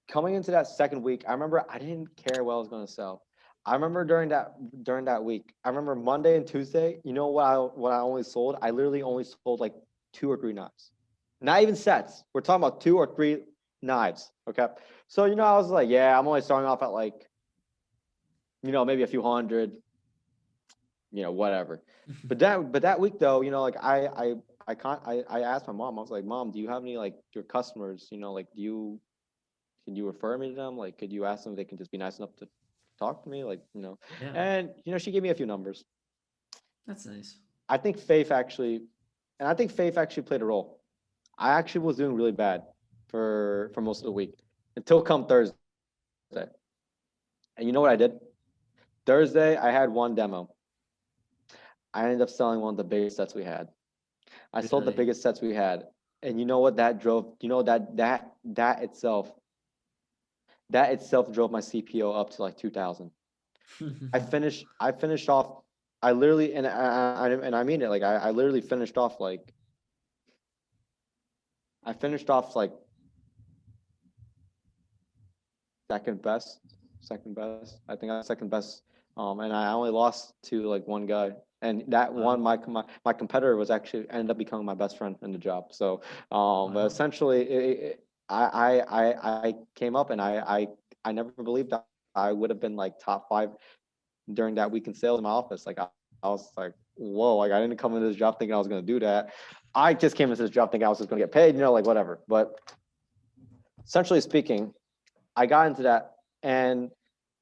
coming into that second week, I remember I didn't care what I was going to sell. I remember during that week, I remember Monday and Tuesday, you know what I only sold? I literally only sold like 2 or 3 knives. Not even sets. We're talking about 2 or 3 knives. Okay. So, I was like, yeah, I'm only starting off at like, maybe a few hundred, whatever. But that week though, like I asked my mom, I was like, Mom, do you have any like your customers, like can you refer me to them? Like, could you ask them if they can just be nice enough to talk to me? Like, Yeah, and she gave me a few numbers. that's nice. I think faith actually, and I think faith actually played a role. I actually was doing really bad for most of the week until come Thursday. And you know what I did? Thursday, I had one demo. I ended up selling one of the biggest sets we had. I sold the Really. biggest sets we had. And you know what that drove? That itself drove my CPO up to like 2,000. I finished off. I literally, and I mean it, like I literally finished off like I finished off like second best, second best. I think I was second best. And I only lost to like one guy. And that one, Wow. my competitor was actually ended up becoming my best friend in the job. So, but Wow. essentially, I came up, and I never believed that I would have been like top 5 during that week in sales in my office. Like I was like, whoa, like I didn't come into this job thinking I was going to do that. I just came into this job thinking I was just going to get paid, like whatever. But essentially speaking, I got into that, and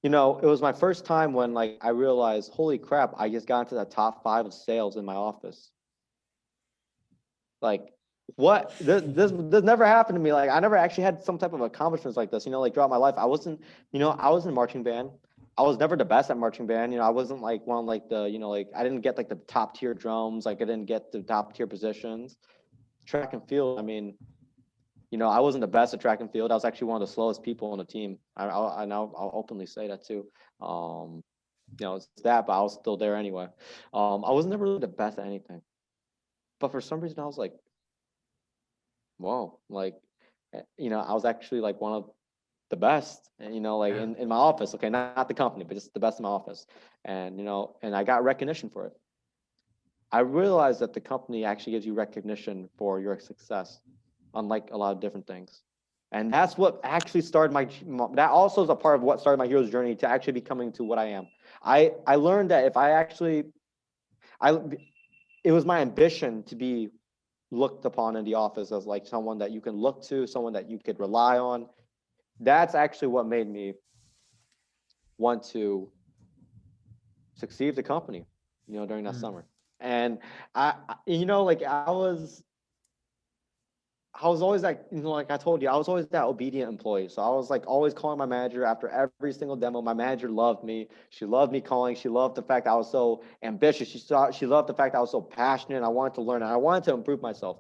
it was my first time when like I realized, holy crap, I just got into the top 5 of sales in my office. Like, what? This never happened to me. Like, I never actually had some type of accomplishments like this. Like throughout my life, I wasn't. I was in marching band. I was never the best at marching band. I wasn't like one like the. Like I didn't get like the top tier drums. Like I didn't get the top tier positions. Track and field. I mean, I wasn't the best at track and field. I was actually one of the slowest people on the team. I'll openly say that too. It's that, but I was still there anyway. I was never really the best at anything, but for some reason I was like, whoa, like, I was actually like one of the best, and like Yeah. in my office. Okay, not the company, but just the best in my office, and and I got recognition for it. I realized that the company actually gives you recognition for your success, unlike a lot of different things. And that's what actually started that also is a part of what started my hero's journey to actually becoming to what I am. I learned that if I actually, I, it was my ambition to be looked upon in the office as like someone that you can look to, someone that you could rely on. That's actually what made me want to succeed the company, during that Mm. summer. And like I was always like, like I told you, I was always that obedient employee. So I was like always calling my manager after every single demo. My manager loved me. She loved me calling. She loved the fact that I was so ambitious. She loved the fact that I was so passionate. I wanted to learn, and I wanted to improve myself.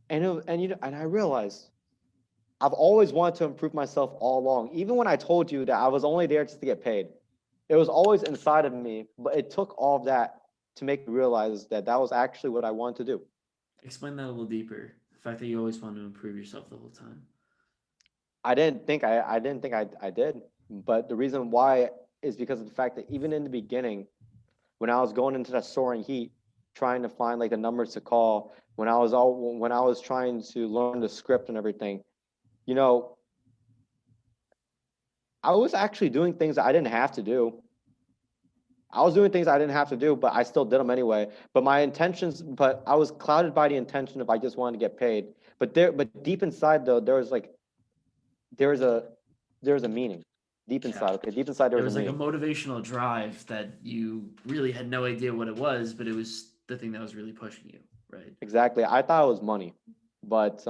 And I realized I've always wanted to improve myself all along. Even when I told you that I was only there just to get paid, it was always inside of me. But it took all of that to make me realize that that was actually what I wanted to do. Explain that a little deeper. The fact that you always want to improve yourself the whole time. I didn't think I did, but the reason why is because of the fact that even in the beginning, when I was going into that soaring heat, trying to find like the numbers to call, when I was trying to learn the script and everything, you know, I was actually doing things that I didn't have to do. I was doing things I didn't have to do, but I still did them anyway. But I was clouded by the intention of I just wanted to get paid. But deep inside though, there's a there's a meaning deep Yeah. inside. Okay, deep inside there There was a was like a meaning. motivational drive that you really had no idea what it was, but it was the thing that was really pushing you, right? Exactly. I thought it was money, but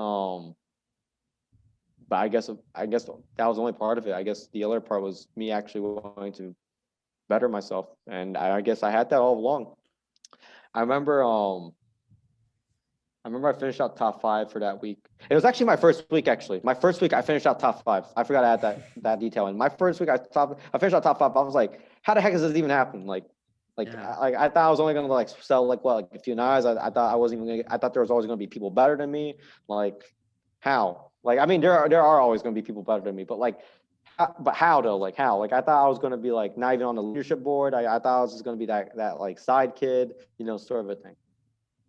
I guess that was only part of it. I guess the other part was me actually wanting to better myself, and I guess I had that all along. I remember I finished out top 5 for that week. It was actually my first week. Actually, my first week I finished out top 5. I forgot to add that detail in. My first week I finished out top 5. I was like, how the heck does this even happen? Like, Yeah. I thought I was only gonna like sell like what, like a few knives. I thought I wasn't even gonna, I thought there was always gonna be people better than me. Like how? Like I mean there are always gonna be people better than me, but like but how though? Like how? Like I thought I was gonna be like not even on the leadership board. I thought I was just gonna be that like side kid, sort of a thing.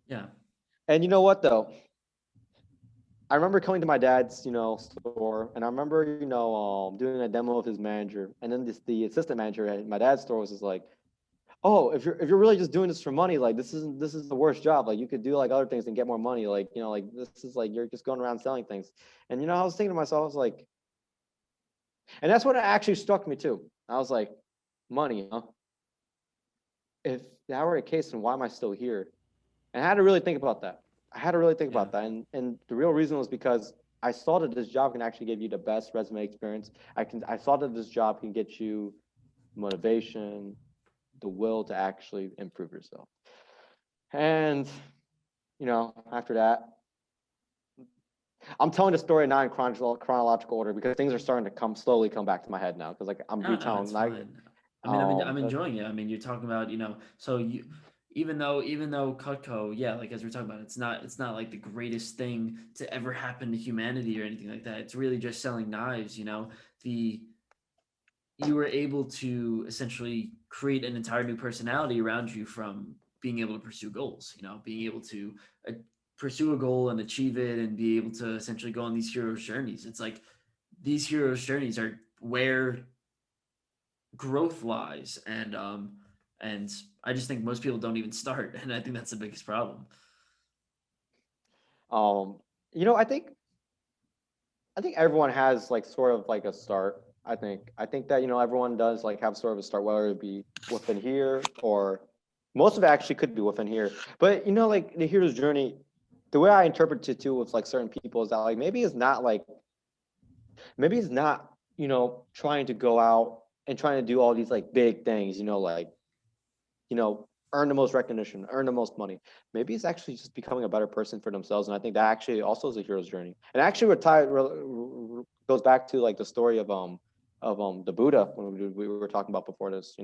Yeah. And you know what though? I remember coming to my dad's, store, and I remember, doing a demo with his manager, and then the assistant manager at my dad's store was just like, "Oh, if you're really just doing this for money, like this is the worst job. Like you could do like other things and get more money. Like like this is like you're just going around selling things." And I was thinking to myself, I was like, and that's what actually struck me too. I was like, money, huh? If that were the case, then why am I still here? And I had to really think about that. I had to really think Yeah. about that. And the real reason was because I saw that this job can actually give you the best resume experience. I saw that this job can get you motivation, the will to actually improve yourself. And after that, I'm telling the story not in chronological order because things are starting to slowly come back to my head now. Because like I'm No, it's retelling, like fine. I'm but enjoying it. I mean, you're talking about, so you, even though Cutco, yeah, like as we're talking about, it's not like the greatest thing to ever happen to humanity or anything like that. It's really just selling knives. The You were able to essentially create an entire new personality around you from being able to pursue goals, being able to uh, pursue a goal and achieve it and be able to essentially go on these hero's journeys. It's like these hero's journeys are where growth lies, and I just think most people don't even start, and I think that's the biggest problem. um, I think everyone has like sort of like a start. I think that everyone does like have sort of a start, whether it be within here or most of it actually could be within here. But like the hero's journey, the way I interpret it too with like certain people is that like maybe it's not trying to go out and trying to do all these like big things, like earn the most recognition, earn the most money. Maybe it's actually just becoming a better person for themselves. And I think that actually also is a hero's journey. And actually goes back to like the story of the Buddha when we were talking about before this.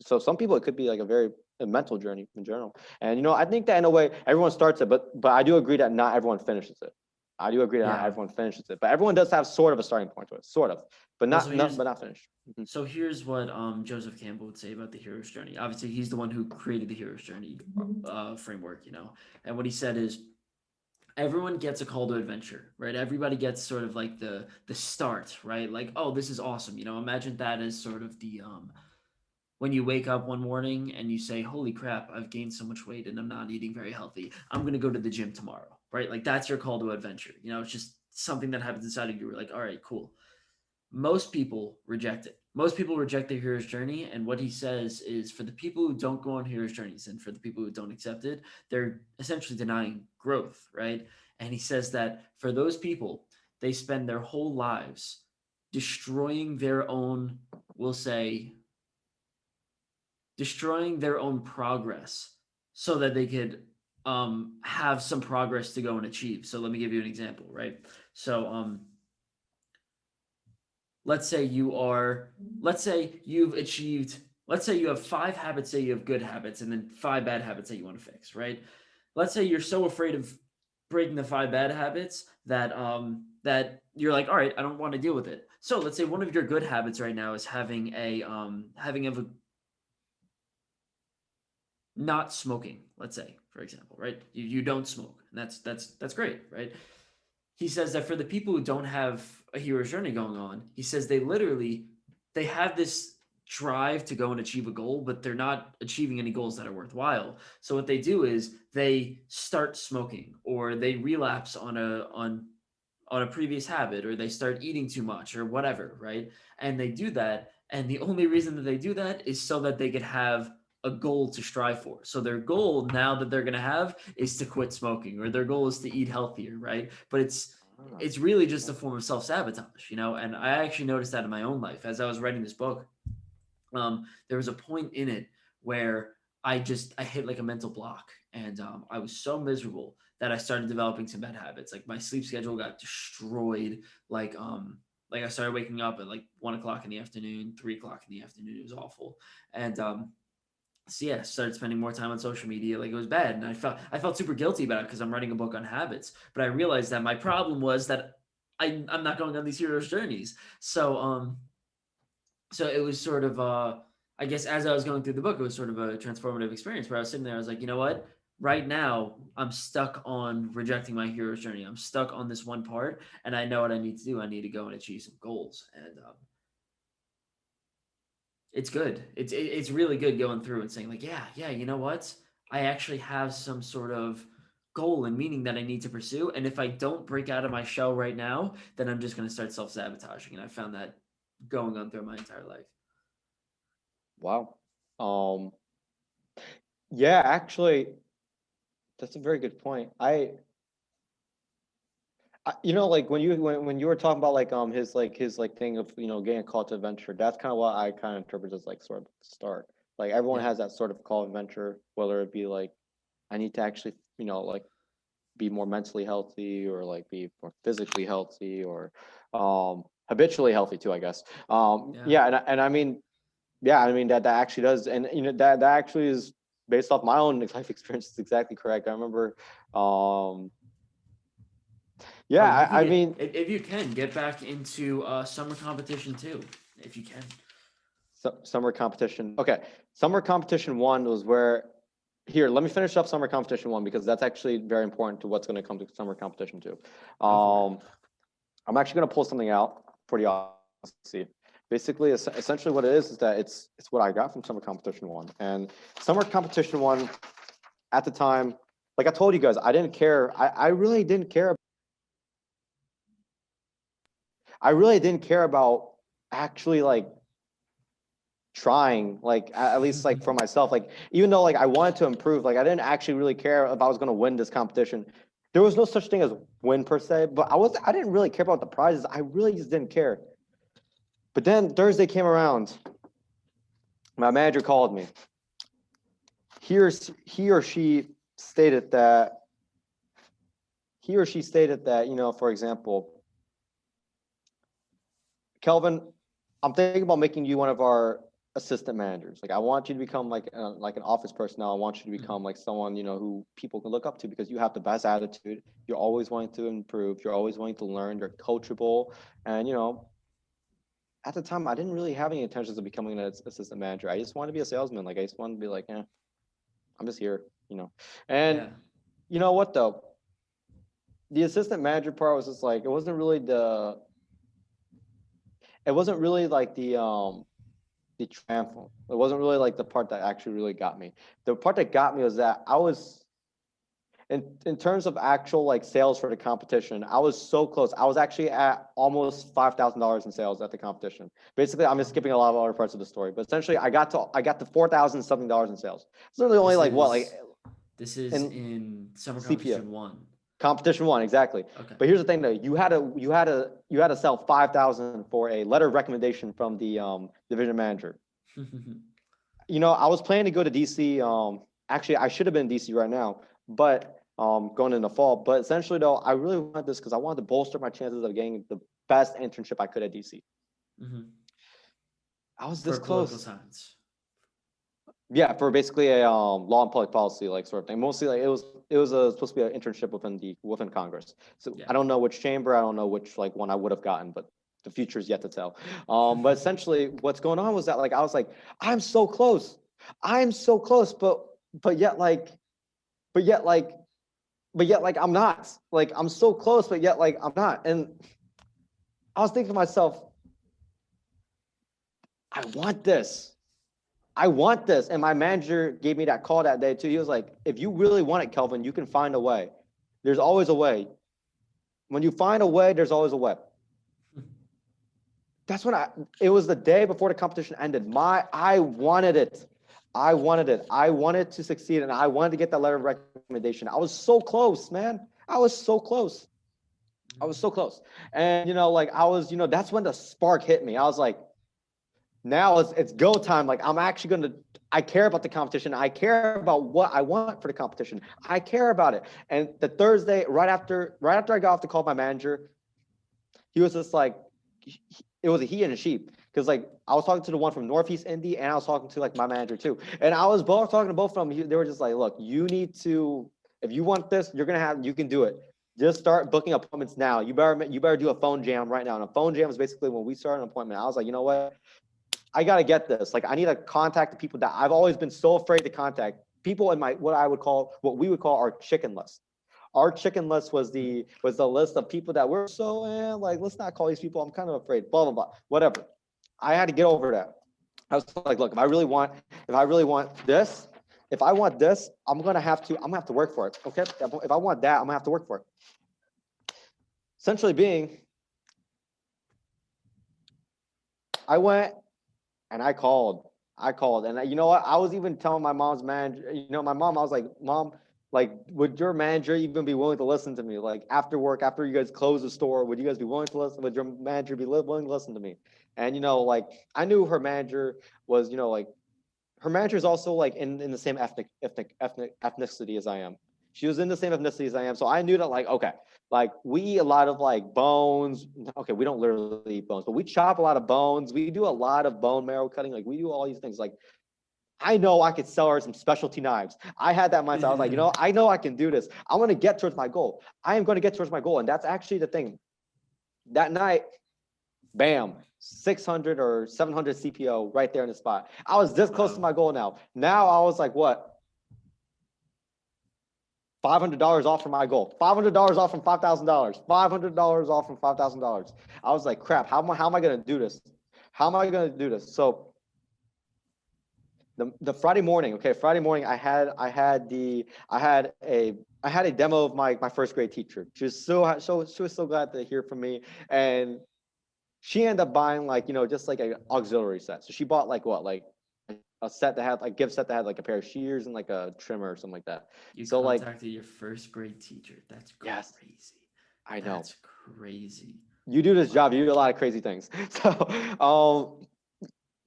So some people it could be like a mental journey in general. And I think that in a way everyone starts it, but I do agree that not everyone finishes it. I do agree that not Yeah. everyone finishes it, but everyone does have sort of a starting point to it, sort of, but Well, not finished. Mhm. so here's what Joseph Campbell would say about the hero's journey. Obviously, he's the one who created the hero's journey framework, and what he said is everyone gets a call to adventure, right? Everybody gets sort of like the start, right? Like, oh, this is awesome. Imagine that as sort of the when you wake up one morning and you say, holy crap, I've gained so much weight and I'm not eating very healthy. I'm going to go to the gym tomorrow, right? Like that's your call to adventure. It's just something that happens inside of you. You're like, all right, cool. Most people reject it. Most people reject the hero's journey. And what he says is for the people who don't go on hero's journeys and for the people who don't accept it, they're essentially denying growth, right? And he says that for those people, they spend their whole lives destroying their own, we'll say, destroying their own progress so that they could have some progress to go and achieve. So let me give you an example, right? So let's say let's say you've achieved, let's say you have 5 habits, say you have good habits, and then 5 bad habits that you want to fix, right? Let's say you're so afraid of breaking the 5 bad habits that you're like, all right, I don't want to deal with it. So let's say one of your good habits right now is having a not smoking, let's say, for example, right? You don't smoke, and that's great, right? He says that for the people who don't have a hero's journey going on, he says they have this drive to go and achieve a goal, but they're not achieving any goals that are worthwhile. So what they do is they start smoking or they relapse on a previous habit or they start eating too much or whatever, right? And they do that. And the only reason that they do that is so that they could have a goal to strive for. So their goal now that they're going to have is to quit smoking or their goal is to eat healthier, right? But Ah, it's really just a form of self-sabotage. And I actually noticed that in my own life as I was writing this book. There was a point in it where I hit like a mental block and I was so miserable that I started developing some bad habits. Like my sleep schedule got destroyed. Like I started waking up at like 1 o'clock in the afternoon, 3 o'clock in the afternoon. It was awful. And So yeah, started spending more time on social media. Like it was bad, and I felt super guilty about it because I'm writing a book on habits. But I realized that my problem was that I'm not going on these hero's journeys. So it was sort of I guess as I was going through the book, it was sort of a transformative experience where I was sitting there. I was like, you know what? Right now, I'm stuck on rejecting my hero's journey. I'm stuck on this one part, and I know what I need to do. I need to go and achieve some goals, and it's good. It's really good going through and saying like, yeah, you know what? I actually have some sort of goal and meaning that I need to pursue, and if I don't break out of my shell right now, then I'm just going to start self sabotaging. And I found that going on through my entire life. Wow. Um, yeah, actually, that's a very good point. You know, like when you were talking about his thing of getting a call to adventure, that's kind of what I kind of interpret as like sort of start. Like everyone Yeah, has that sort of call to adventure, whether it be like I need to actually like be more mentally healthy or like be more physically healthy or habitually healthy too, I guess. yeah. Yeah, and I mean, yeah, I mean that actually does, and that actually is based off my own life experience. It's exactly correct. I remember, um, Oh, yeah, you need to I get mean, if you can get back into summer competition too, if you can. summer competition. Okay, summer competition one was where. Here, let me finish up summer competition one because that's actually very important to what's going to come to summer competition two. Go for it. I'm actually going to pull something out for the audience to see. Basically, essentially, what it is that it's what I got from summer competition one. And summer competition one, at the time, like I told you guys, I didn't care. I really didn't care. I really didn't care about actually like trying, like at least like for myself. Like even though like I wanted to improve, like I didn't actually really care if I was going to win this competition. There was no such thing as win per se, but I didn't really care about the prizes. I really just didn't care. But then Thursday came around. My manager called me. He or she stated that for example, Kelvin, I'm thinking about making you one of our assistant managers. Like I want you to become like an office personnel. I want you to become like someone who people can look up to because you have the best attitude. You're always wanting to improve. You're always wanting to learn. You're coachable, and at the time I didn't really have any intentions of becoming an assistant manager. I just wanted to be a salesman. Like I just wanted to be like, I'm just here. And Yeah. you know what though? The assistant manager part was just like it wasn't really like the triumphant. It wasn't really like the part that actually really got me. The part that got me was that I was in terms of actual like sales for the competition, I was so close. I was actually at almost $5,000 in sales at the competition. Basically, I'm just Wow. skipping a lot of other parts of the story, but essentially I got to $4,000 something dollars in sales. It's really only This like what like is this is in in summer CPO. competition one. Competition one, exactly. Okay. But here's the thing though, you had to sell 5,000 for a letter of recommendation from the division manager. I was planning to go to DC. Actually, I should have been in DC right now, but going in the fall. But essentially, though, I really wanted this because I wanted to bolster my chances of getting the best internship I could at DC. I was For this political close. science. Yeah, for basically a law and public policy like sort of thing. Mostly like it was supposed to be an internship within Congress. So Yeah. I don't know which chamber, I don't know which like one I would have gotten, but the future is yet to tell. But essentially, what's going on was that like I was like, I'm so close, but yet like, but yet like, but yet like I'm not. Like I'm so close, but yet like I'm not. And I was thinking to myself, I want this. I want this. And my manager gave me that call that day too. He was like, if you really want it, Kelvin, you can find a way. There's always a way. When you find a way, there's always a way. That's when it was the day before the competition ended. I wanted it. I wanted it. I wanted to succeed and I wanted to get that letter of recommendation. I was so close, man. I was so close. I was so close. And like I was, that's when the spark hit me. I was like, now it's go time. Like I'm actually I care about the competition. I care about what I want for the competition. I care about it. And the Thursday, right after I got off the call with my manager, he was just like, it was a he and a she. because like I was talking to the one from Northeast Indy, and I was talking to like my manager too, and I was both talking to both of them. They were just like, look, you need to, if you want this, you can do it. Just start booking appointments now. You better do a phone jam right now. And a phone jam is basically when we start an appointment. I was like, you know what? I gotta get this. Like, I need to contact the people that I've always been so afraid to contact. People in what we would call our chicken list. Our chicken list was the list of people that we're so like, let's not call these people. I'm kind of afraid. Blah blah blah. Whatever. I had to get over that. I was like, look, if I really want this, I'm gonna have to work for it. Okay. If I want that, I'm gonna have to work for it. Essentially being, I went and I called, and you know what? I was even telling my mom's manager, my mom, I was like, Mom, like, would your manager even be willing to listen to me? Like, after work, after you guys close the store, would you guys be willing to listen? Would your manager be willing to listen to me? And, like, I knew her manager was, like, her manager is also like in the same ethnicity as I am. She was in the same ethnicity as I am. So I knew that, like, okay, like, we eat a lot of like bones. Okay, we don't literally eat bones, but we chop a lot of bones. We do a lot of bone marrow cutting. Like, we do all these things. Like, I know I could sell her some specialty knives. I had that mindset. I was like, I know I can do this. I'm going to get towards my goal. I am going to get towards my goal. And that's actually the thing. That night, bam, 600 or 700 CPO right there in the spot. I was this close to my goal now. Now I was like, what? $500 off from my goal. $500 off from $5,000. $500 off from $5,000. I was like, crap, how am I going to do this? How am I going to do this? So the Friday morning, I had a demo of my first grade teacher. She was so glad to hear from me, and she ended up buying, like, just like an auxiliary set. So she bought like a set that had like gift set that had like a pair of shears and like a trimmer or something like that. You so contacted your first grade teacher. That's crazy. Yes, I know. That's crazy. You do this job, you do a lot of crazy things. So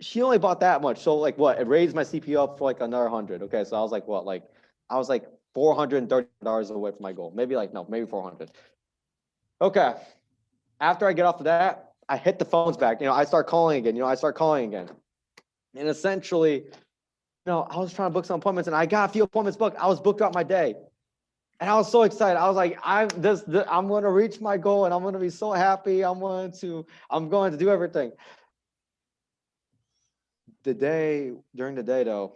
she only bought that much. So like what? It raised my CPO up for like another 100. Okay, so I was like, what? Like I was like $430 away from my goal. Maybe 400. Okay. After I get off of that, I hit the phones back. I start calling again. And essentially, I was trying to book some appointments, and I got a few appointments booked. I was booked throughout my day. And I was so excited. I was like, I'm going to reach my goal, and I'm going to be so happy. I'm going to do everything. During the day though,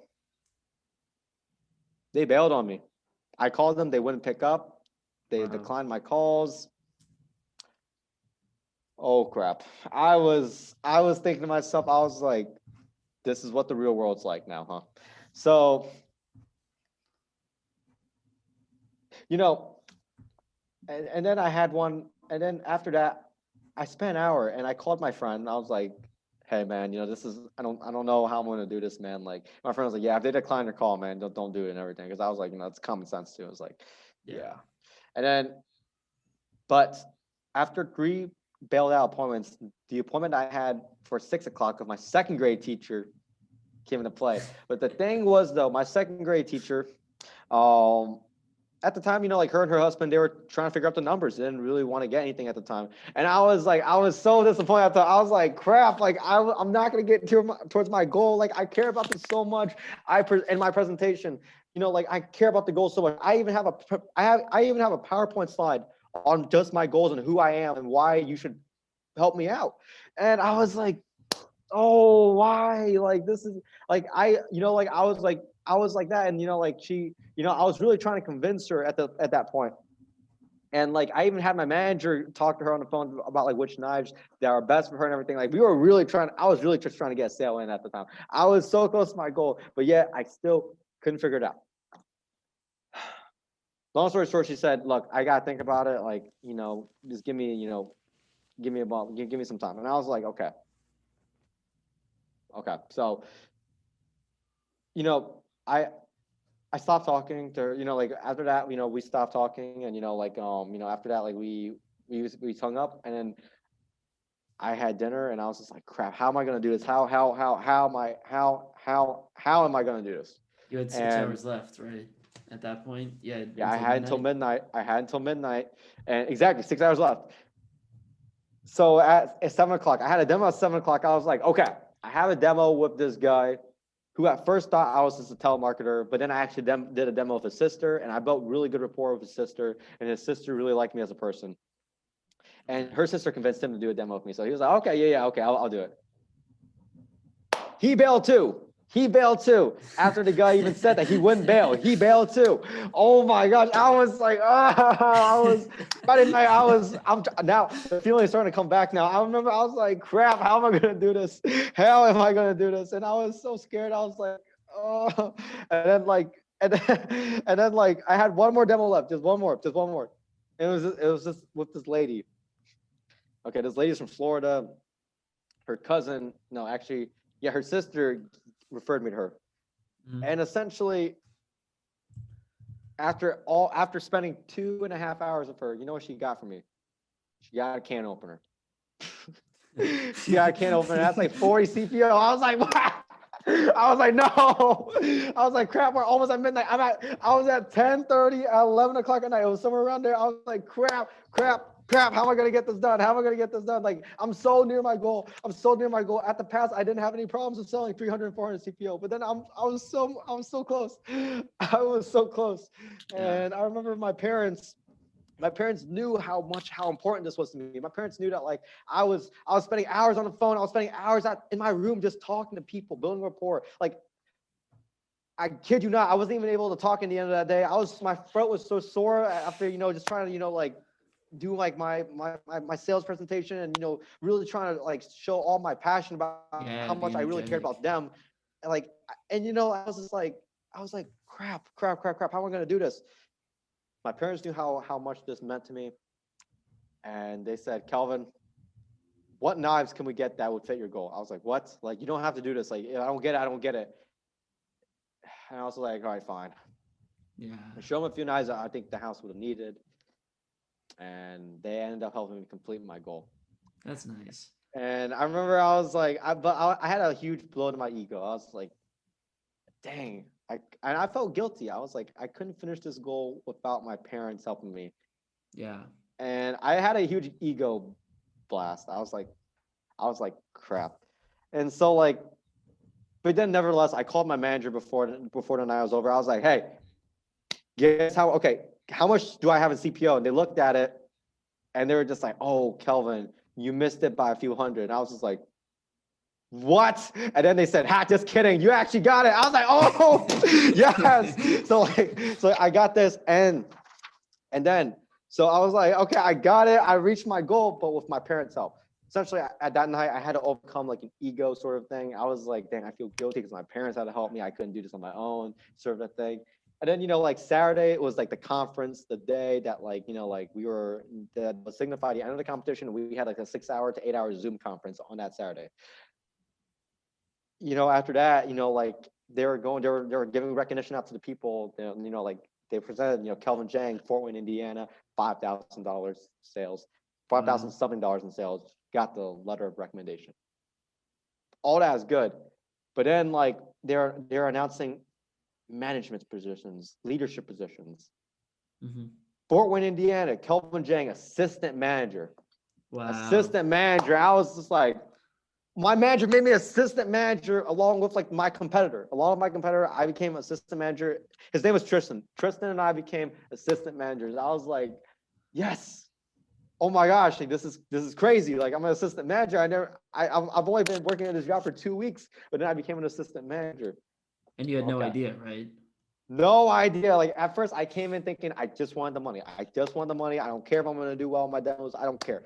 they bailed on me. I called them, they wouldn't pick up. They declined my calls. Oh crap. I was thinking to myself, I was like, this is what the real world's like now, huh? So, and then I had one, and then after that, I spent an hour, and I called my friend, and I was like, hey man, this is, I don't know how I'm going to do this, man. Like, my friend was like, yeah, if they decline your call, man, don't do it and everything. Cause I was like, it's common sense too. I was like, yeah. And then, but after 3 bailed out appointments, the appointment I had for 6 o'clock of my second grade teacher came into play. But the thing was though, my second grade teacher, at the time, like her and her husband, they were trying to figure out the numbers. They didn't really want to get anything at the time. And I was so disappointed. I was like, crap, like I'm not going to get towards my goal. Like, I care about this so much. In my presentation, like I care about the goal so much. I even have a PowerPoint slide on just my goals and who I am and why you should help me out. And I was like, oh, why? Like, this is like, I was like that. And, like she, I was really trying to convince her at that point. And like, I even had my manager talk to her on the phone about like which knives that are best for her and everything. Like, I was really just trying to get a sale in at the time. I was so close to my goal, but yet I still couldn't figure it out. Long story short, she said, look, I got to think about it. Like, just give me some time. And I was like, okay. So, I stopped talking to her, like after that, we stopped talking, and, after that, like we hung up, and then I had dinner, and I was just like, crap, how am I going to do this? How am I going to do this? You had 6 hours left, right? At that point? Yeah. I had until midnight. And exactly 6 hours left. So at 7 o'clock, I had a demo at 7 o'clock. I was like, okay, I have a demo with this guy who at first thought I was just a telemarketer, but then I actually did a demo with his sister, and I built really good rapport with his sister, and his sister really liked me as a person. And her sister convinced him to do a demo with me. So he was like, okay, yeah, okay, I'll do it. He bailed too. He bailed too. After the guy even said that he wouldn't bail, he bailed too. Oh my gosh, I was like, Friday night, now the feeling is starting to come back now. I remember I was like, crap, how am I gonna do this? How am I gonna do this? And I was so scared. I was like, oh, and then like I had one more demo left, just one more. It was just with this lady. Okay, this lady's from Florida. Her cousin, no, actually, yeah, her sister referred me to her. Mm-hmm. And essentially, after spending 2.5 hours with her, you know what she got from me? She got a can opener. She got a can opener. That's like 40 CPO. I was like, what? I was like, no. I was like, crap, we're almost at midnight. I was at 10:30, 11 o'clock at night. It was somewhere around there. I was like, crap. How am I going to get this done? Like, I'm so near my goal. At the past, I didn't have any problems with selling 300 and 400 CPO, but then I was so close. I was so close. And I remember my parents knew how important this was to me. My parents knew that like I was spending hours on the phone. I was spending hours in my room just talking to people, building rapport. Like, I kid you not, I wasn't even able to talk in the end of that day. My throat was so sore after, just trying to, like do like my sales presentation and, really trying to like show all my passion about how much I really cared about them. And like, I was like, crap. How am I going to do this? My parents knew how much this meant to me. And they said, Kelvin, what knives can we get that would fit your goal? I was like, what? Like, you don't have to do this. Like, I don't get it. And I was like, all right, fine. Yeah. I showed them a few knives that I think the house would have needed. And they ended up helping me complete my goal. That's nice. And I remember I was like, I had a huge blow to my ego. I was like, dang. And I felt guilty. I was like, I couldn't finish this goal without my parents helping me. Yeah. And I had a huge ego blast. I was like, crap. And so like, but then nevertheless, I called my manager before the night was over. I was like, hey, guess how much do I have in CPO? And they looked at it and they were just like, oh, Kelvin, you missed it by a few hundred. And I was just like, what? And then they said, just kidding. You actually got it. I was like, oh, yes. So I got this. And then, so I was like, okay, I got it. I reached my goal, but with my parents' help. Essentially, at that night, I had to overcome like an ego sort of thing. I was like, dang, I feel guilty because my parents had to help me. I couldn't do this on my own, sort of a thing. And then, like Saturday, it was like the conference, the day that like, like that was signified the end of the competition. We had like a 6-hour to 8-hour Zoom conference on that Saturday. After that, like they were giving recognition out to the people, like they presented, Kelvin Giang, Fort Wayne, Indiana, $5,000 sales, $5,000 something in sales, got the letter of recommendation. All that is good. But then like they're announcing management positions, leadership positions. Mm-hmm. Fort Wayne, Indiana, Kelvin Giang, assistant manager. Wow. Assistant manager. I was just like, my manager made me assistant manager along with like my competitor. Along with my competitor, I became assistant manager. His name was Tristan. Tristan and I became assistant managers. I was like, yes. Oh my gosh, like, this is crazy. Like I'm an assistant manager. I've only been working at this job for 2 weeks, but then I became an assistant manager. And you had no idea, right? No idea. Like at first I came in thinking I just wanted the money. I don't care if I'm going to do well in my demos. I don't care.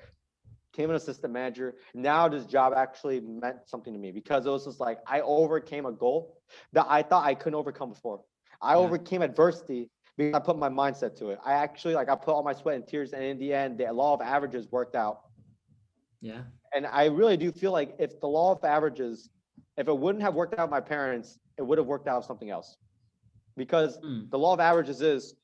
Came an assistant manager. Now this job actually meant something to me because it was just like I overcame a goal that I thought I couldn't overcome before. I overcame adversity because I put my mindset to it. I put all my sweat and tears, and in the end, the law of averages worked out. Yeah. And I really do feel like if the law of averages, if it wouldn't have worked out with my parents, it would have worked out with something else. Because the law of averages is,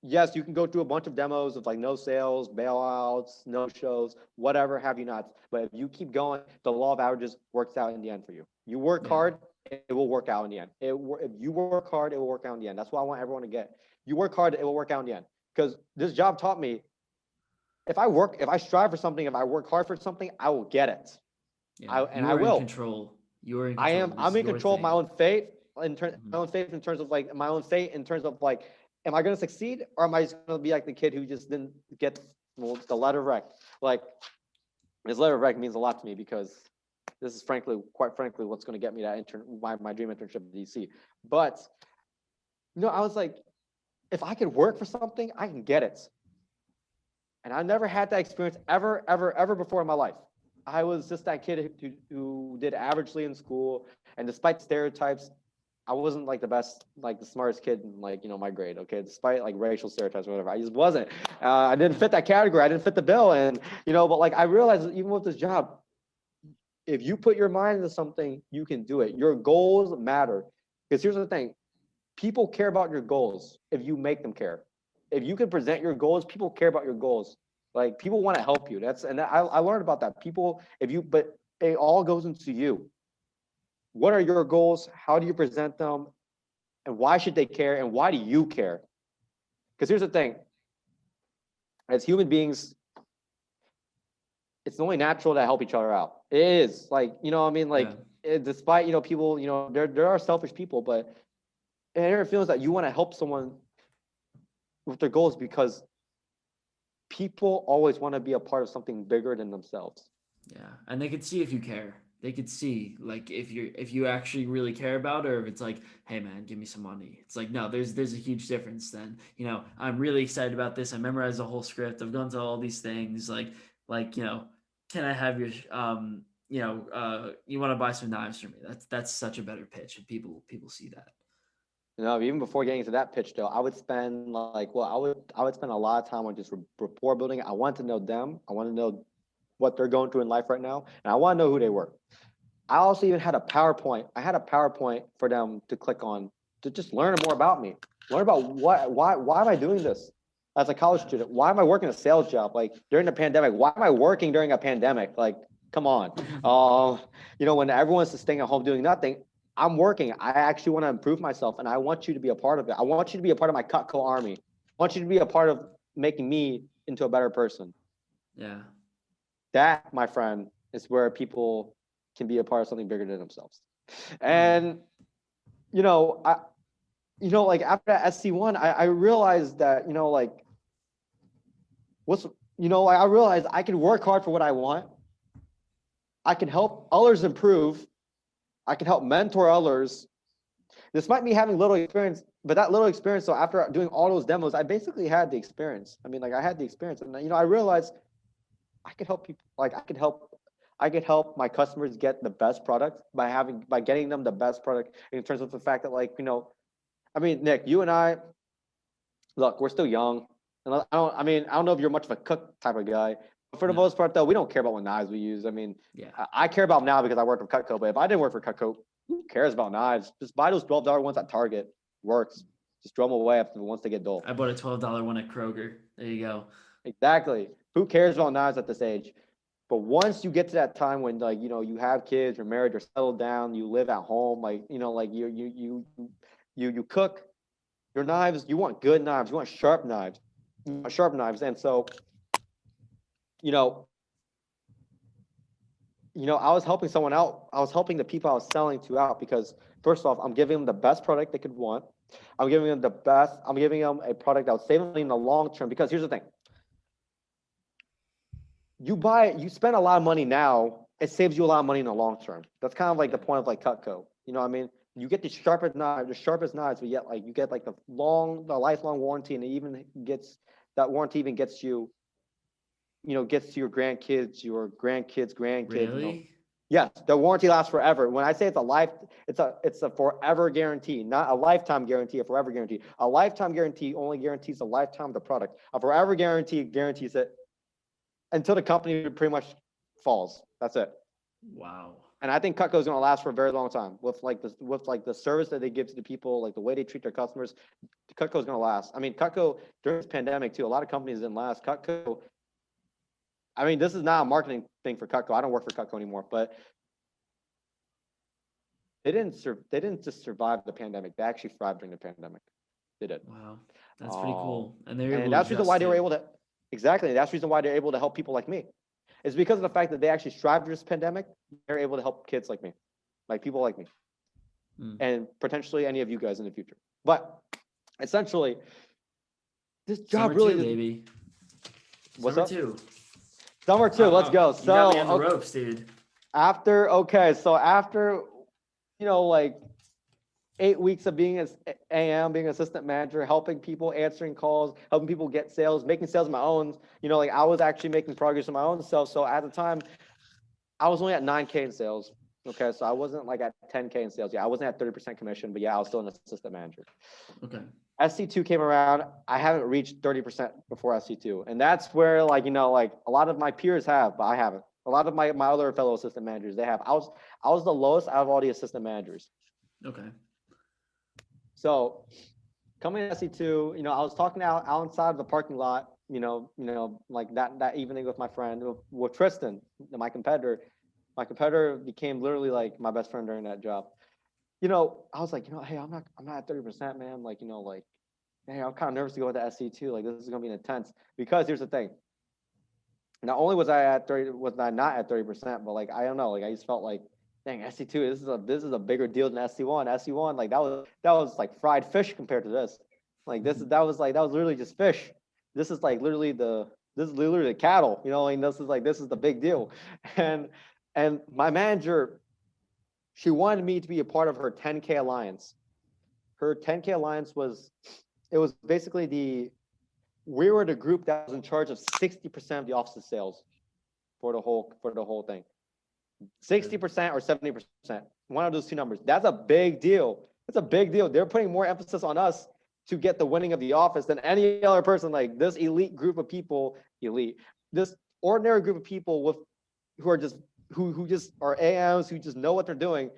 yes, you can go through a bunch of demos of like no sales, bailouts, no shows, whatever have you not. But if you keep going, the law of averages works out in the end for you. You work hard, it will work out in the end. If you work hard, it will work out in the end. That's what I want everyone to get. You work hard, it will work out in the end. Because this job taught me, if I strive for something, if I work hard for something, I will get it. Yeah, I you're in will. control. You're in control. This I'm is in your control of my thing. own fate, Mhm. my own faith in terms of like my own fate in terms of like, am I gonna succeed or am I just gonna be like the kid who just didn't get the letter rec? Like this letter rec means a lot to me because this is quite frankly, what's gonna get me that my dream internship at DC. But I was like, if I could work for something, I can get it. And I never had that experience ever before in my life. I was just that kid who did averagely in school, and despite stereotypes, I wasn't like the best, like the smartest kid in like my grade. Okay, despite like racial stereotypes or whatever, I just wasn't. I didn't fit that category. I didn't fit the bill, and but like I realized that even with this job, if you put your mind into something, you can do it. Your goals matter. Because here's the thing: people care about your goals if you make them care. If you can present your goals, people care about your goals. Like people want to help you. I learned about that. But it all goes into you. What are your goals? How do you present them? And why should they care? And why do you care? Because here's the thing: as human beings, it's only natural to help each other out. It is like what I mean. Yeah. Like despite people, there are selfish people, but it feels that you want to help someone with their goals because people always want to be a part of something bigger than themselves. Yeah, and they could see if you care. They could see like if you actually really care about it, or if it's like, hey man, give me some money. It's like no, there's a huge difference. Then I'm really excited about this. I memorized the whole script. I've gone to all these things. Like can I have your you want to buy some knives for me? That's such a better pitch, and people see that. Even before getting to that pitch though, I would spend I would spend a lot of time on just rapport building. I want to know them. I want to know what they're going through in life right now, and I want to know who they were. I also even had a PowerPoint. I had a PowerPoint for them to click on to just learn more about me. Learn about why am I doing this as a college student? Why am I working a sales job? Like during the pandemic, why am I working during a pandemic? Like, come on. When everyone's just staying at home doing nothing, I'm working. I actually want to improve myself and I want you to be a part of it. I want you to be a part of my Cutco army. I want you to be a part of making me into a better person. Yeah. That, my friend, is where people can be a part of something bigger than themselves. Mm. And I like after SC1, I realized that I realized I can work hard for what I want. I can help others improve. I can help mentor others. Despite me having little experience, but that little experience, so after doing all those demos, I basically had the experience. I mean, like I had the experience, and I realized I could help people. Like I could help my customers get the best product by getting them the best product in terms of the fact that I mean, Nick, you and I, look, we're still young, and I don't know if you're much of a cook type of guy. But for the No. most part, though, we don't care about what knives we use. I mean, Yeah. I care about now because I work for Cutco. But if I didn't work for Cutco, who cares about knives? Just buy those $12 ones at Target. Works. Just throw them away after once they get dull. I bought a $12 one at Kroger. There you go. Exactly. Who cares about knives at this age? But once you get to that time when you have kids, you're married, you're settled down, you live at home, you cook your knives, you want good knives, you want sharp knives. And so, you know, I was helping someone out. I was helping the people I was selling to out because first off, I'm giving them the best product they could want. I'm giving them a product that will save them money in the long term. Because here's the thing. You spend a lot of money now, it saves you a lot of money in the long term. That's kind of like the point of like Cutco. You know what I mean? You get the sharpest knives, but yet like you get like the lifelong warranty, and that warranty even gets you, gets to your grandkids. Really? Yes, the warranty lasts forever. When I say it's a forever guarantee, not a lifetime guarantee, a forever guarantee. A lifetime guarantee only guarantees the lifetime of the product. A forever guarantee guarantees it until the company pretty much falls. That's it. Wow. And I think Cutco is going to last for a very long time with the service that they give to the people, like the way they treat their customers. Cutco is going to last. I mean, Cutco during this pandemic too, a lot of companies didn't last. Cutco. I mean, this is not a marketing thing for Cutco. I don't work for Cutco anymore, but they didn't just survive the pandemic. They actually thrived during the pandemic. They did. Wow. That's pretty cool. And they're And able to that's the reason why adjust they were too. able to. Exactly. That's the reason why they're able to help people like me. It's because of the fact that they actually strive through this pandemic. They're able to help kids like me, like people like me, and potentially any of you guys in the future. But essentially, this job Summer really two, just, baby. what's Summer up? two. Summer two, let's go. You got me on the So ropes, dude. after, like 8 weeks of being as AM, being assistant manager, helping people, answering calls, helping people get sales, making sales of my own. Like I was actually making progress on my own self. So at the time, I was only at 9K in sales. Okay, so I wasn't like at 10K in sales. Yeah, I wasn't at 30% commission, but yeah, I was still an assistant manager. Okay. SC2 came around. I haven't reached 30% before SC2. And that's where like a lot of my peers have, but I haven't. A lot of my other fellow assistant managers, they have. I was the lowest out of all the assistant managers. Okay. So coming to SC2, I was talking out outside of the parking lot, like that evening with my friend, with Tristan, my competitor. My competitor became literally like my best friend during that job. I was like, hey, I'm not at 30%, man. Like, hey, I'm kind of nervous to go into SC2. Like, this is gonna be intense. Because here's the thing. Not only was I not at 30%, but like I don't know, like I just felt like, dang, SC2, this is a bigger deal than SC1. SC1, like that was like fried fish compared to this. Like that was literally just fish. This is literally the cattle, and this is the big deal. And my manager, she wanted me to be a part of her 10K alliance. Her 10K alliance was basically we were the group that was in charge of 60% of the office's sales for the whole thing. 60% or 70%, one of those two numbers. That's a big deal. That's a big deal. They're putting more emphasis on us to get the winning of the office than any other person. Like this elite group of people, this ordinary group of people who are just who just are AMs, who just know what they're doing.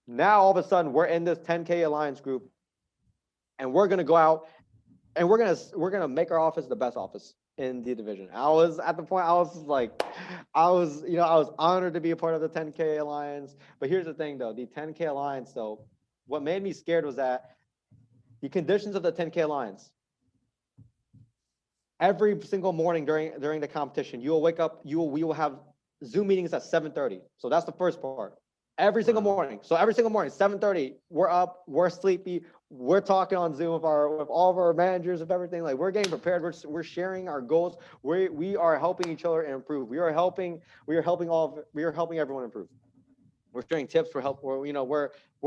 Now all of a sudden we're in this 10K alliance group, and we're gonna go out and we're gonna make our office the best office in the division. I was at the point I was honored to be a part of the 10K alliance. But here's the thing though, the 10K alliance though, what made me scared was that the conditions of the 10K alliance. Every single morning during the competition, you will wake up, we will have Zoom meetings at 7:30. So that's the first part. Every single morning. So every single morning, 7:30, we're up, we're sleepy, we're talking on Zoom with all of our managers, of everything. Like we're getting prepared. We're sharing our goals. We are helping each other improve. We are helping everyone improve. We're sharing tips for help. We're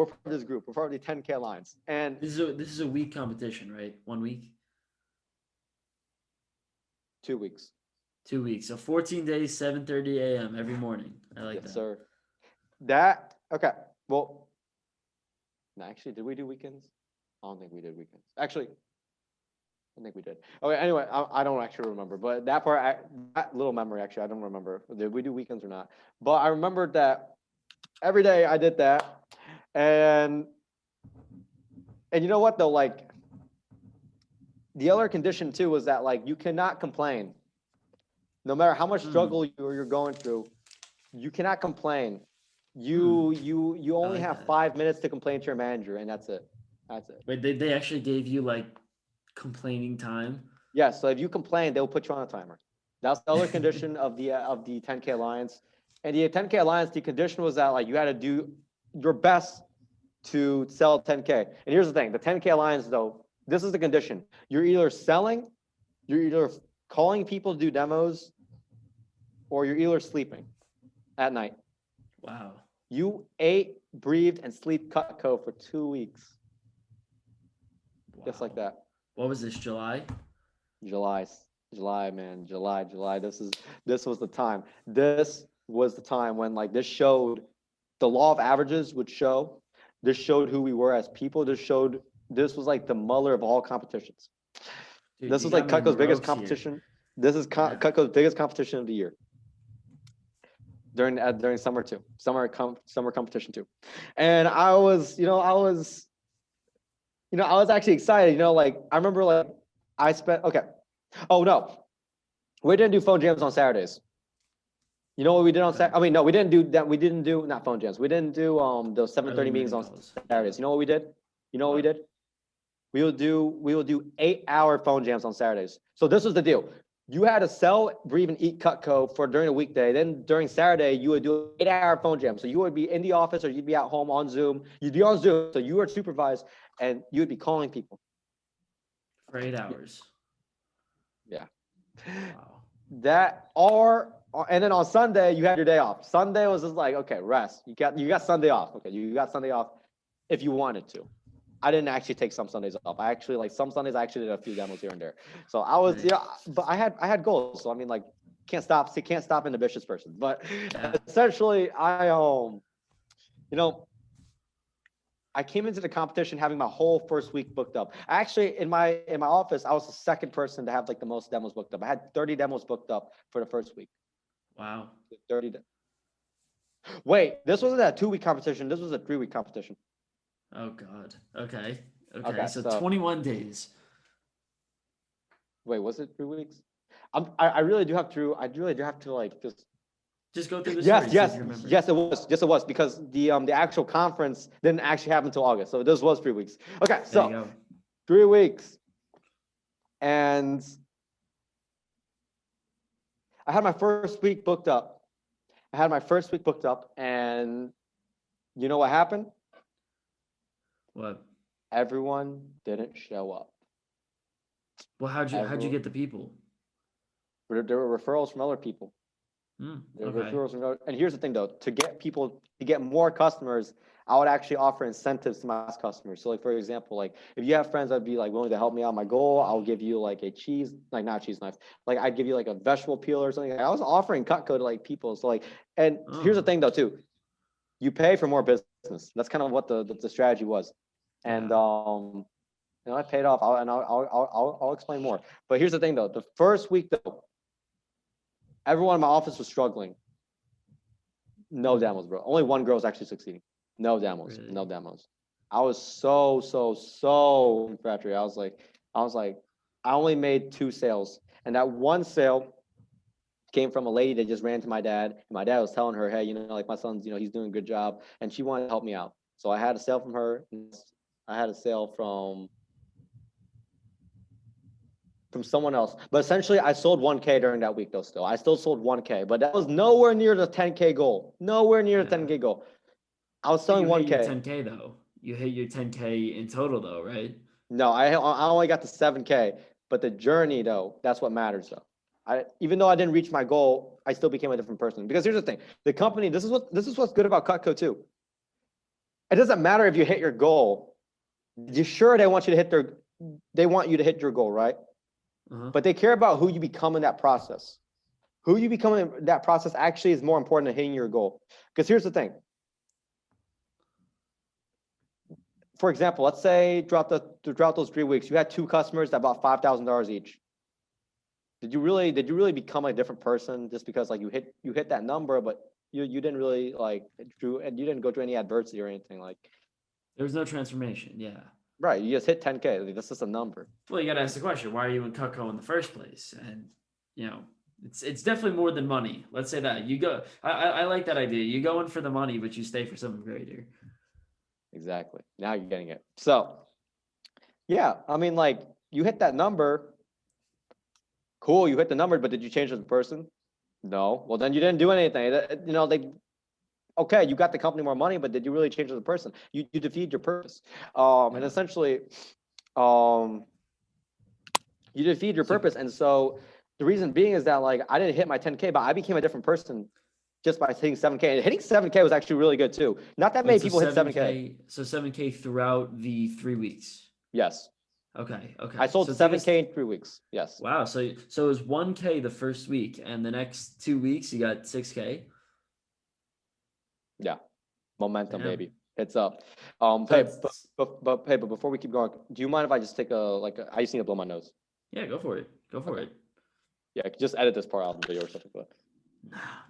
part of this group. We're part of the 10K alliance. And this is a week competition, right? 1 week. 2 weeks. 2 weeks. So 14 days, 7:30 a.m. every morning. I like that. Yes, sir. Okay. Well, no, actually, did we do weekends? I don't think we did weekends. Actually, I think we did. Okay, anyway, I don't actually remember. But that part, that little memory, actually, I don't remember. Did we do weekends or not? But I remembered that every day I did that. And you know what, though? Like, the other condition, too, was that, like, you cannot complain. No matter how much struggle you're going through, you cannot complain. You only have 5 minutes to complain to your manager, and that's it. That's it. Wait, they actually gave you like complaining time? Yeah, so if you complain, they'll put you on a timer. That's the other condition of the 10K alliance. And the 10K alliance, the condition was that like you had to do your best to sell 10K. And here's the thing, the 10K alliance though, this is the condition. You're either selling, you're either calling people to do demos, or you're either sleeping at night. Wow. You ate, breathed, and sleep Cutco for 2 weeks. Wow. Just like that. What was this, July? July, man. July. This was the time. This was the time when like this showed the law of averages would show. This showed who we were as people. This was like the Mueller of all competitions. Dude, this was like Cutco's biggest competition. Here. This is Cutco's biggest competition of the year. During summer competition too. And I was actually excited, like I remember like I spent, okay. Oh no, we didn't do phone jams on Saturdays. You know what we did on Saturday? I mean, no, we didn't do that. We didn't do, not phone jams. We didn't do those 7:30 meetings on Saturdays. You know what we did? We did? We will do 8-hour phone jams on Saturdays. So this was the deal. You had to sell, breathe, and eat Cutco for during the weekday. Then during Saturday, you would do an 8-hour phone jam. So you would be in the office or you'd be at home on Zoom. You'd be on Zoom. So you were supervised and you would be calling people. For 8 hours. Yeah. Wow. That and then on Sunday you had your day off. Sunday was just like, okay, rest. You got Sunday off. Okay, you got Sunday off if you wanted to. I didn't actually take some Sundays off. I actually like some Sundays I actually did a few demos here and there. So I was Nice. but I had goals. So I mean like can't stop an ambitious person. But Yeah. essentially you know I came into the competition having my whole first week booked up. Actually, in my office, I was the second person to have like the most demos booked up. I had 30 demos booked up for the first week. Wow. 30. Wait, this wasn't a 2-week competition. This was a 3-week competition. Oh God. Okay. Okay. Okay, So so 21 days. wait, was it 3 weeks? I really do have to. I really do have to like just. Just go through the Yes, story. See if yes, you remember. yes. It was. Yes, it was because the actual conference didn't actually happen until August. So this was 3 weeks. Okay, There you so go. 3 weeks, and I had my first week booked up. And you know what happened? What? Everyone didn't show up. Well, how'd you get the people? There were referrals from other people. Okay. And here's the thing though, to get more customers, I would actually offer incentives to my customers. So like, for example, like if you have friends that'd be like willing to help me out my goal, I'll give you like a cheese, like not a cheese knife, like I'd give you like a vegetable peeler or something. I was offering Cutco to like people. So like, and here's the Oh, thing though too, you pay for more business. That's kind of what the strategy was. And, I paid off. I'll explain more. But here's the thing though, the first week though, everyone in my office was struggling. No demos, bro. Only one girl was actually succeeding. No demos. really? No demos. I was so infatuated. I was like, I only made 2 sales. And that one sale came from a lady that just ran to my dad. And my dad was telling her, hey, like my son's, he's doing a good job. And she wanted to help me out. So I had a sale from her. I had a sale from someone else. But essentially, I sold 1K during that week, though. Still, I still sold 1K, but that was nowhere near the 10K goal. Nowhere near the 10K goal. I was selling You hit your 1K. 10K though. You hit your 10K in total though, right? No, I only got to 7K, but the journey though, that's what matters though. Even though I didn't reach my goal, I still became a different person. Because here's the thing: the company. This is what's good about Cutco too. It doesn't matter if you hit your goal. You're sure they want you to hit your goal, right? But they care about who you become in that process. Who you become in that process actually is more important than hitting your goal. Because here's the thing. For example, let's say throughout those 3 weeks, you had 2 customers that bought $5,000 each. Did you really become a different person just because like you hit that number, but you didn't really like and you didn't go through any adversity or anything like. There was no transformation. Yeah. Right, you just hit 10K. Like, that's just a number. Well, you got to ask the question: why are you in Cutco in the first place? And it's definitely more than money. Let's say that you go. I like that idea. You go in for the money, but you stay for something greater. Exactly. Now you're getting it. So, yeah, I mean, like you hit that number. Cool, you hit the number, but did you change as a person? No. Well, then you didn't do anything. Okay, you got the company more money, but did you really change as a person? You defeated your purpose. And essentially, you defeated your purpose. And so the reason being is that like I didn't hit my 10K, but I became a different person just by hitting 7K. And hitting 7K was actually really good too. Not that many people hit 7K. So 7K throughout the 3 weeks. Yes. Okay. I sold 7K in 3 weeks. Yes. Wow. So it was 1K the first week, and the next 2 weeks you got 6K. Yeah. Momentum, Yeah. baby. It's up. Hey, but before we keep going, do you mind if I just take I just need to blow my nose? Yeah, go for it. Go for it. Yeah, just edit this part out of the video or something. But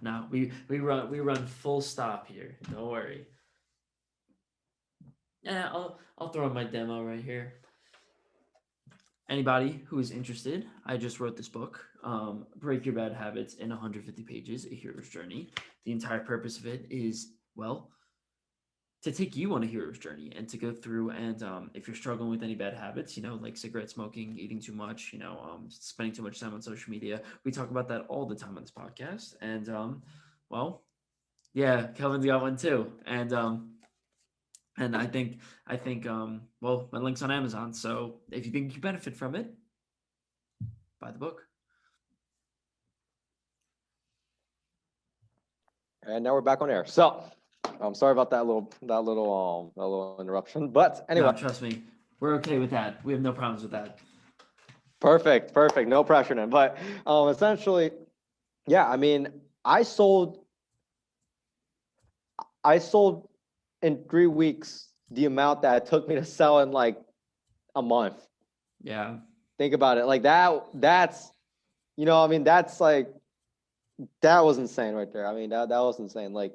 no, we run full stop here. Don't worry. Yeah, I'll throw in my demo right here. Anybody who is interested, I just wrote this book, Break Your Bad Habits in 150 Pages, A Hero's Journey. The entire purpose of it is, well, to take you on a hero's journey and to go through and if you're struggling with any bad habits, like cigarette smoking, eating too much, spending too much time on social media, we talk about that all the time on this podcast. And well, yeah, Kelvin's got one too. And I think well, my link's on Amazon, so if you think you benefit from it, buy the book. And now we're back on air. So I'm sorry about that little interruption. But anyway, No, trust me, we're okay with that. We have no problems with that. perfect. No pressure then. But essentially, yeah, I mean, I sold in 3 weeks the amount that it took me to sell in like a month. Yeah. Think about it. Like that's I mean, that's like, that was insane right there. I mean, that was insane. Like,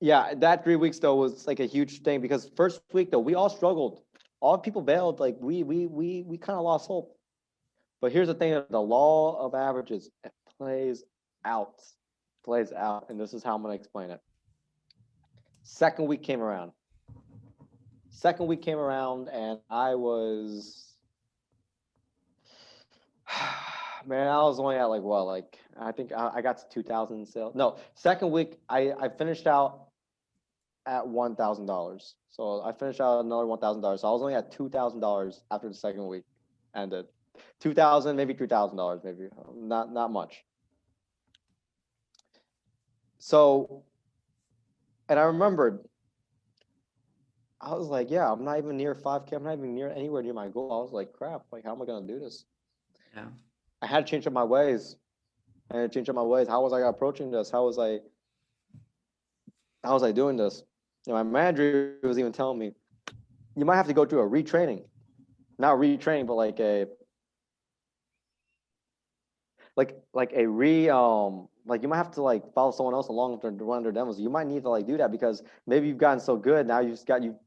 yeah, that 3 weeks though was like a huge thing, because first week though, we all struggled. All people bailed. Like we kind of lost hope. But here's the thing: the law of averages plays out, and this is how I'm gonna explain it. Second week came around, and I was, man, I was only at like what, like I think I got to 2,000 in sales. No, second week I finished out at $1,000. So I finished out another $1,000. So I was only at $2,000 after the second week ended. 2,000, maybe $3,000, maybe not much. So, and I remembered, I was like, yeah, I'm not even near 5K. I'm not even anywhere near my goal. I was like, crap, like, how am I going to do this? Yeah. I had to change up my ways. How was I approaching this? How was I doing this? My manager was even telling me, you might have to go through a retraining. Not retraining, but like a like you might have to like follow someone else along to run their demos. You might need to like do that, because maybe you've gotten so good now you've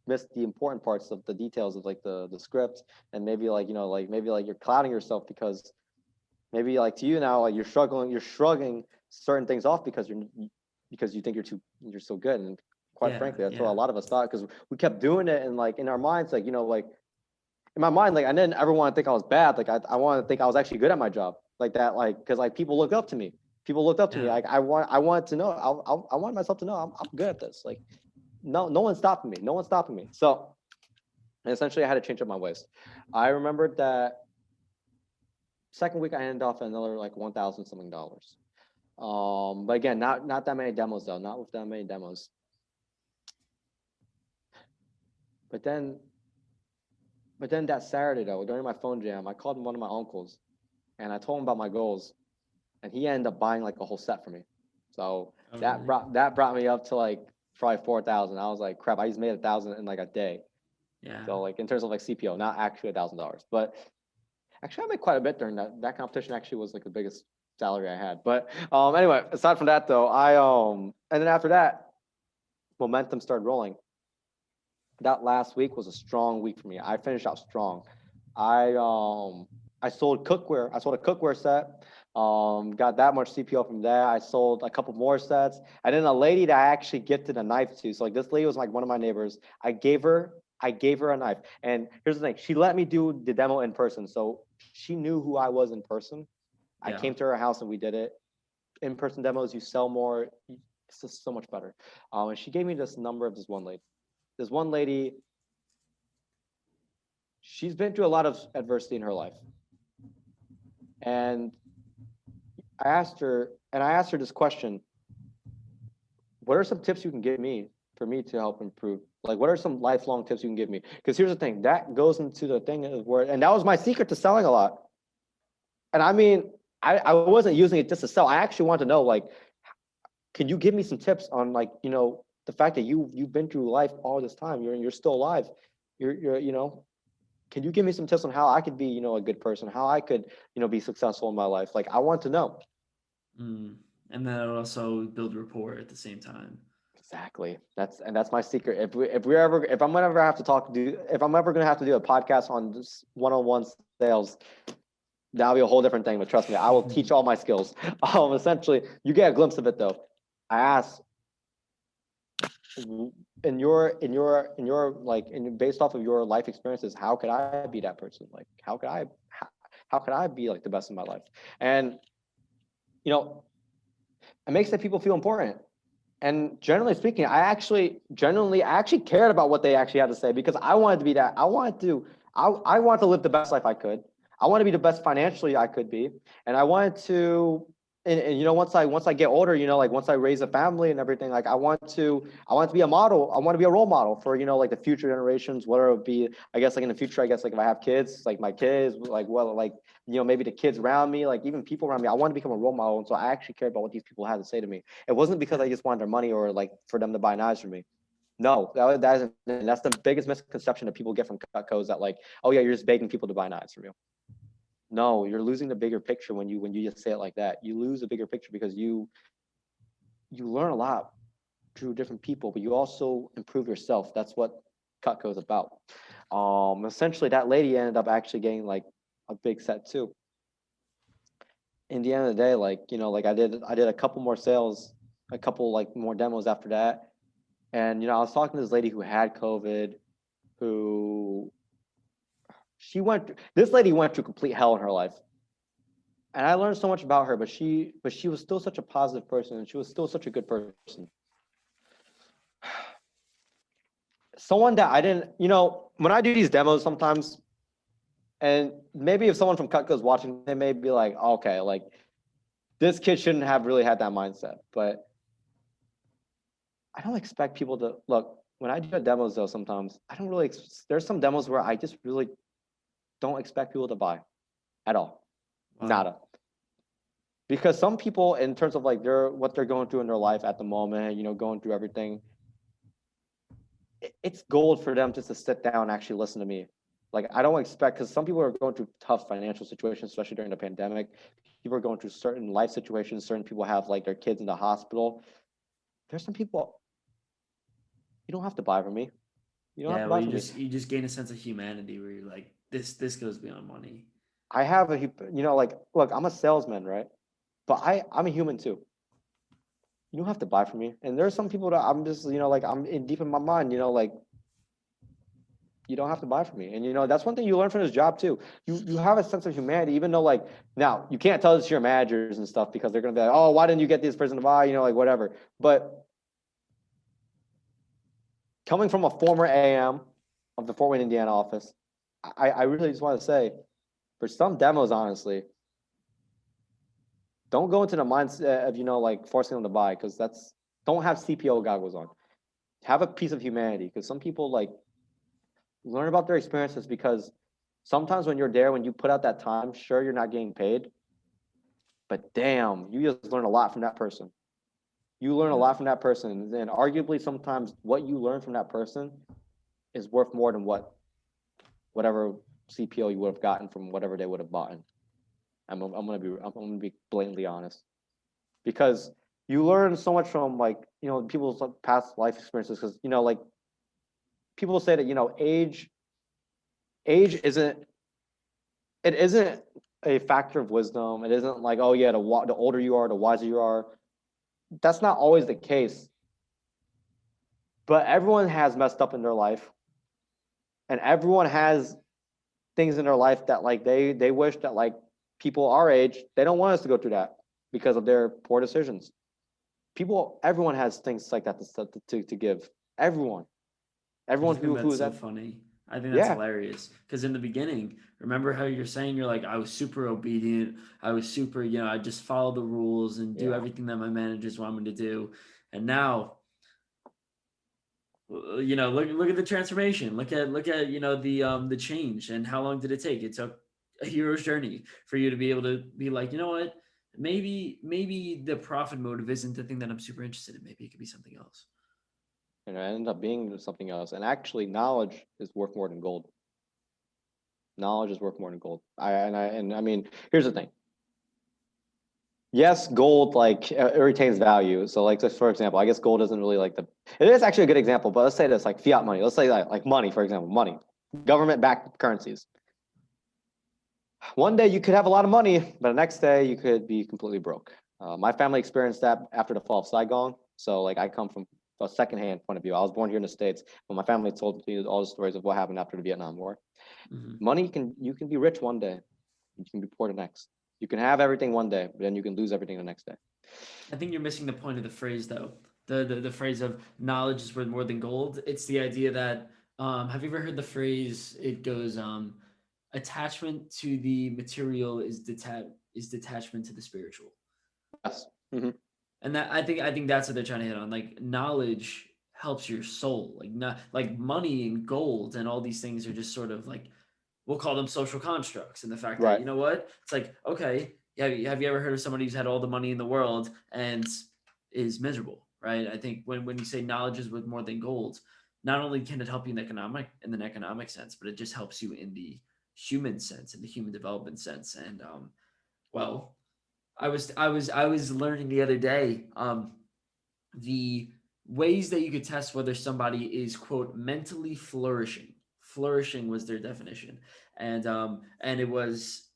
missed the important parts of the details of like the script, and maybe like maybe like you're clouding yourself, because maybe like to you now, like you're shrugging certain things off because you think you're so good. And quite frankly, that's what a lot of us thought, because we kept doing it, and like in our minds, like like in my mind, like I didn't ever want to think I was bad. Like I wanted to think I was actually good at my job, like that, like because like people looked up to me. Like I wanted to know. I wanted myself to know I'm good at this. Like no one's stopping me. So essentially, I had to change up my ways. I remembered that second week I ended off at another like $1,000 something. But again, not that many demos though. Not with that many demos. But then that Saturday though, during my phone jam, I called one of my uncles, and I told him about my goals, and he ended up buying like a whole set for me. So that brought me up to like probably 4,000. I was like, crap, I just made 1,000 in like a day. Yeah. So like in terms of like CPO, not actually $1,000, but actually I made quite a bit during that competition. Actually was like the biggest salary I had. But anyway, aside from that though, and then after that, momentum started rolling. That last week was a strong week for me. I finished out strong. I sold cookware. I sold a cookware set. Got that much CPO from there. I sold a couple more sets. And then a lady that I actually gifted a knife to. So like this lady was like one of my neighbors. I gave her a knife. And here's the thing. She let me do the demo in person. So she knew who I was in person. I came to her house and we did it. In-person demos, you sell more. It's just so much better. And she gave me this number of this one lady. This one lady, she's been through a lot of adversity in her life. And I asked her this question: what are some tips you can give me for me to help improve? Like, what are some lifelong tips you can give me? Because here's the thing, that goes into the thing of where, and that was my secret to selling a lot. And I mean, I wasn't using it just to sell. I actually wanted to know, like, can you give me some tips on, like, the fact that you've been through life all this time, you're still alive, you're can you give me some tips on how I could be, a good person, how I could, be successful in my life? Like, I want to know. And then it'll also build rapport at the same time. Exactly. That's my secret. If I'm ever going to have to do a podcast on this one-on-one sales, that'll be a whole different thing. But trust me, I will teach all my skills. Essentially, you get a glimpse of it though. I asked based off of your life experiences, how could I be that person? Like, how could I be like the best in my life? And you know, it makes the people feel important. And generally speaking, I actually cared about what they actually had to say because I wanted to be that. I wanted to live the best life I could. I want to be the best financially I could be. And I wanted to, and once I get older, like once I raise a family and everything, like I want to be a model. I want to be a role model for, like the future generations, whether it be, I guess like in the future, I guess like if I have kids, like my kids, like, well, like, maybe the kids around me, like even people around me, I want to become a role model. And so I actually care about what these people had to say to me. It wasn't because I just wanted their money or like for them to buy knives for me. No, that's the biggest misconception that people get from Cutco is that like, oh yeah, you're just begging people to buy knives from you. No, you're losing the bigger picture when you just say it like that. You lose the bigger picture because you learn a lot through different people, but you also improve yourself. That's what Cutco is about. Essentially, that lady ended up actually getting like a big set too. In the end of the day, like like I did a couple more sales, a couple like more demos after that, and I was talking to this lady who had COVID, who this lady went through complete hell in her life, and I learned so much about her. But she was still such a positive person, and she was still such a good person. Someone that I didn't, when I do these demos sometimes, and maybe if someone from Cutco is watching, they may be like, okay, like this kid shouldn't have really had that mindset. But I don't expect people to look when I do demos though. Sometimes I don't really. There's some demos where I just really don't expect people to buy at all, Wow. nada. Because some people, in terms of like what they're going through in their life at the moment, going through everything, it's gold for them just to sit down and actually listen to me. Like I don't expect, because some people are going through tough financial situations, especially during the pandemic. People are going through certain life situations. Certain people have like their kids in the hospital. There's some people, you don't have to buy from me. You don't have Yeah, to well, buy from me. you just gain a sense of humanity where you're like, this goes beyond money. I have like, look, I'm a salesman, right? But I'm a human too. You don't have to buy from me. And there's some people that I'm just, like I'm in deep in my mind, like you don't have to buy from me. And that's one thing you learn from this job too. You have a sense of humanity, even though like now you can't tell this to your managers and stuff because they're gonna be like, oh, why didn't you get this person to buy? Like whatever. But coming from a former AM of the Fort Wayne, Indiana office, I really just want to say, for some demos, honestly, don't go into the mindset of like forcing them to buy, because don't have CPO goggles on. Have a piece of humanity, because some people like learn about their experiences, because sometimes when you're there, when you put out that time, sure, you're not getting paid, but damn, you just learn a lot from that person. You learn a lot from that person, and arguably sometimes what you learn from that person is worth more than whatever CPO you would have gotten from whatever they would have bought. I'm gonna be blatantly honest, because you learn so much from like people's past life experiences, because like people say that age isn't a factor of wisdom. It isn't like, oh yeah, the older you are, the wiser you are. That's not always the case. But everyone has messed up in their life, and everyone has things in their life that like they wish that like people our age, they don't want us to go through that because of their poor decisions. Everyone has things like that to give. I Everyone just think who that's is so that. funny. I think that's Yeah. hilarious. Because in the beginning, remember how you're saying you're like, I was super obedient. I was super, I just follow the rules and do Yeah. everything that my managers want me to do. And now, look at the transformation. Look at the change, and how long did it take? It took a hero's journey for you to be able to be like, you know what? Maybe the profit motive isn't the thing that I'm super interested in. Maybe it could be something else. And it ended up being something else. And actually, knowledge is worth more than gold. Knowledge is worth more than gold. I mean, here's the thing. Yes, gold like it retains value. So like just for example, I guess gold isn't really like it is actually a good example, but let's say this like fiat money. Let's say like money, for example, money, government-backed currencies. One day you could have a lot of money, but the next day you could be completely broke. My family experienced that after the fall of Saigon. So like I come from a secondhand point of view. I was born here in the States, but my family told me all the stories of what happened after the Vietnam War. Mhm. You can be rich one day, you can be poor the next. You can have everything one day, but then you can lose everything the next day. I think you're missing the point of the phrase, though. The phrase of knowledge is worth more than gold. It's the idea that have you ever heard the phrase? It goes attachment to the material is detachment to the spiritual. Yes. Mm-hmm. And that I think that's what they're trying to hit on. Like knowledge helps your soul. Like not like money and gold and all these things are just sort of like we'll call them social constructs. And the fact that Right. you know what it's like okay, have you ever heard of somebody who's had all the money in the world and is miserable? Right. I think when you say knowledge is worth more than gold, not only can it help you in an economic sense, but it just helps you in the human sense, in the human development sense. And well, I was learning the other day the ways that you could test whether somebody is quote mentally flourishing. Flourishing was their definition, and it was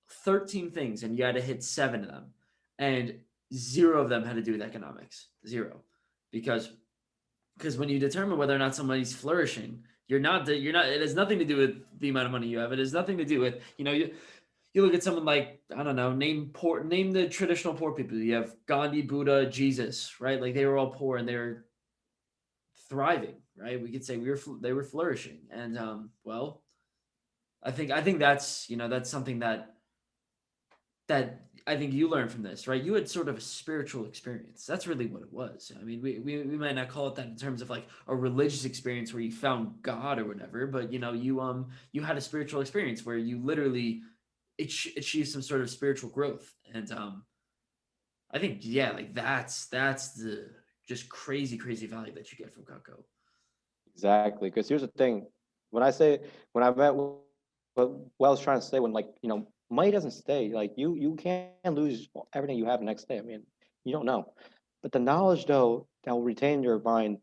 13 things, and you had to hit 7 of them, and zero of them had to do with economics. Zero, because when you determine whether or not somebody's flourishing, you're not. It has nothing to do with the amount of money you have. It has nothing to do with you look at someone like I don't know, name the traditional poor people. You have Gandhi, Buddha, Jesus, right? Like they were all poor and they were thriving, right? We could say they were flourishing, and well, I think that's that's something that I think you learned from this, right? You had sort of a spiritual experience. That's really what it was. I mean, we might not call it that in terms of like a religious experience where you found God or whatever, but you had a spiritual experience where you literally achieve some sort of spiritual growth. And I think yeah, like that's the just crazy value that you get from Cutco. Exactly. Because here's the thing. When I say when I met what I was trying to say when like, money doesn't stay. Like you can lose everything you have the next day. I mean, you don't know. But the knowledge though that will retain your mind,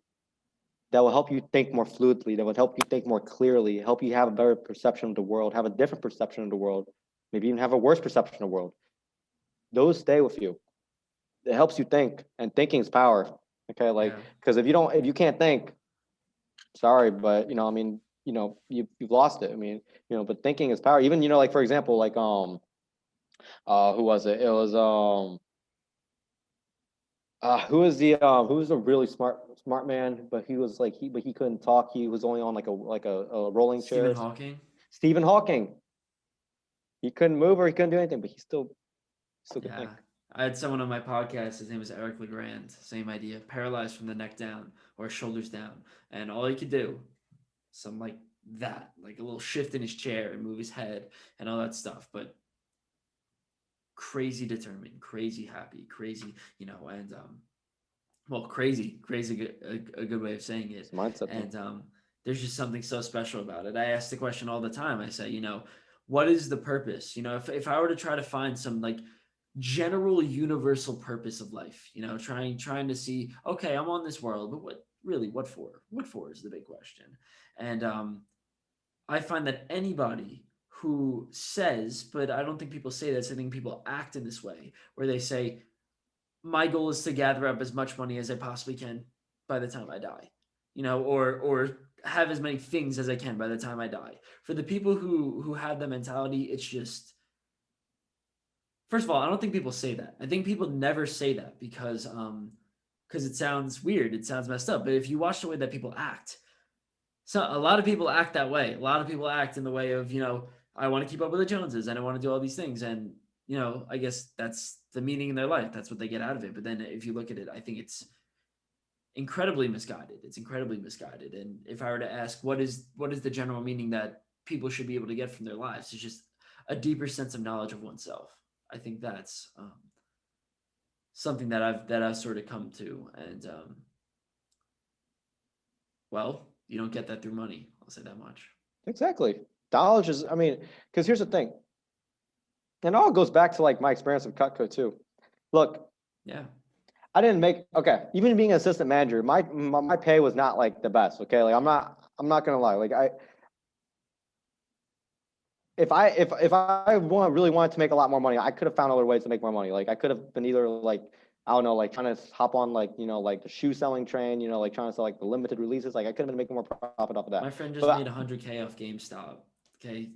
that will help you think more fluidly, that will help you think more clearly, help you have a better perception of the world, have a different perception of the world, maybe even have a worse perception of the world. Those stay with you. It helps you think, and thinking is power. Okay, like Yeah. because if you can't think, sorry, but I mean, you've lost it. I mean, but thinking is power. Even like for example, like who was it? It was who was a really smart man, but he was like he couldn't talk. He was only on like a rolling Stephen chair. Hawking. Stephen Hawking. He couldn't move or he couldn't do anything, but he still could Yeah. think. I had someone on my podcast, his name was Eric LeGrand, same idea, paralyzed from the neck down or shoulders down. And all he could do, some like that, like a little shift in his chair and move his head and all that stuff. But crazy determined, crazy happy, crazy, and well, crazy, a good way of saying It's it. a mindset thing. And there's just something so special about it. I ask the question all the time. I say, what is the purpose? If I were to try to find some like general universal purpose of life, trying to see, okay, I'm on this world, but what for? What for is the big question. And I find that anybody who says, but I don't think people say this, I think people act in this way, where they say, my goal is to gather up as much money as I possibly can by the time I die, or have as many things as I can by the time I die. For the people who have the mentality, it's just first of all, I don't think people say that. I think people never say that because it sounds weird, it sounds messed up. But if you watch the way that people act, so a lot of people act that way. A lot of people act in the way of, I want to keep up with the Joneses and I want to do all these things. And, I guess that's the meaning in their life. That's what they get out of it. But then if you look at it, I think it's incredibly misguided. It's incredibly misguided. And if I were to ask what is the general meaning that people should be able to get from their lives, it's just a deeper sense of knowledge of oneself. I think that's something that I've sort of come to. And well, you don't get that through money. I'll say that much. Exactly. Knowledge is, I mean, because here's the thing, and it all goes back to like my experience with Cutco too. Look, Yeah. I didn't make okay. Even being an assistant manager, my pay was not like the best. Okay, like I'm not gonna lie. Like if I really wanted to make a lot more money, I could have found other ways to make more money. Like I could have been either like I don't know, like trying to hop on like, like the shoe selling train, like trying to sell like the limited releases. Like I could have been making more profit off of My that. friend just made But 100K off GameStop. Okay.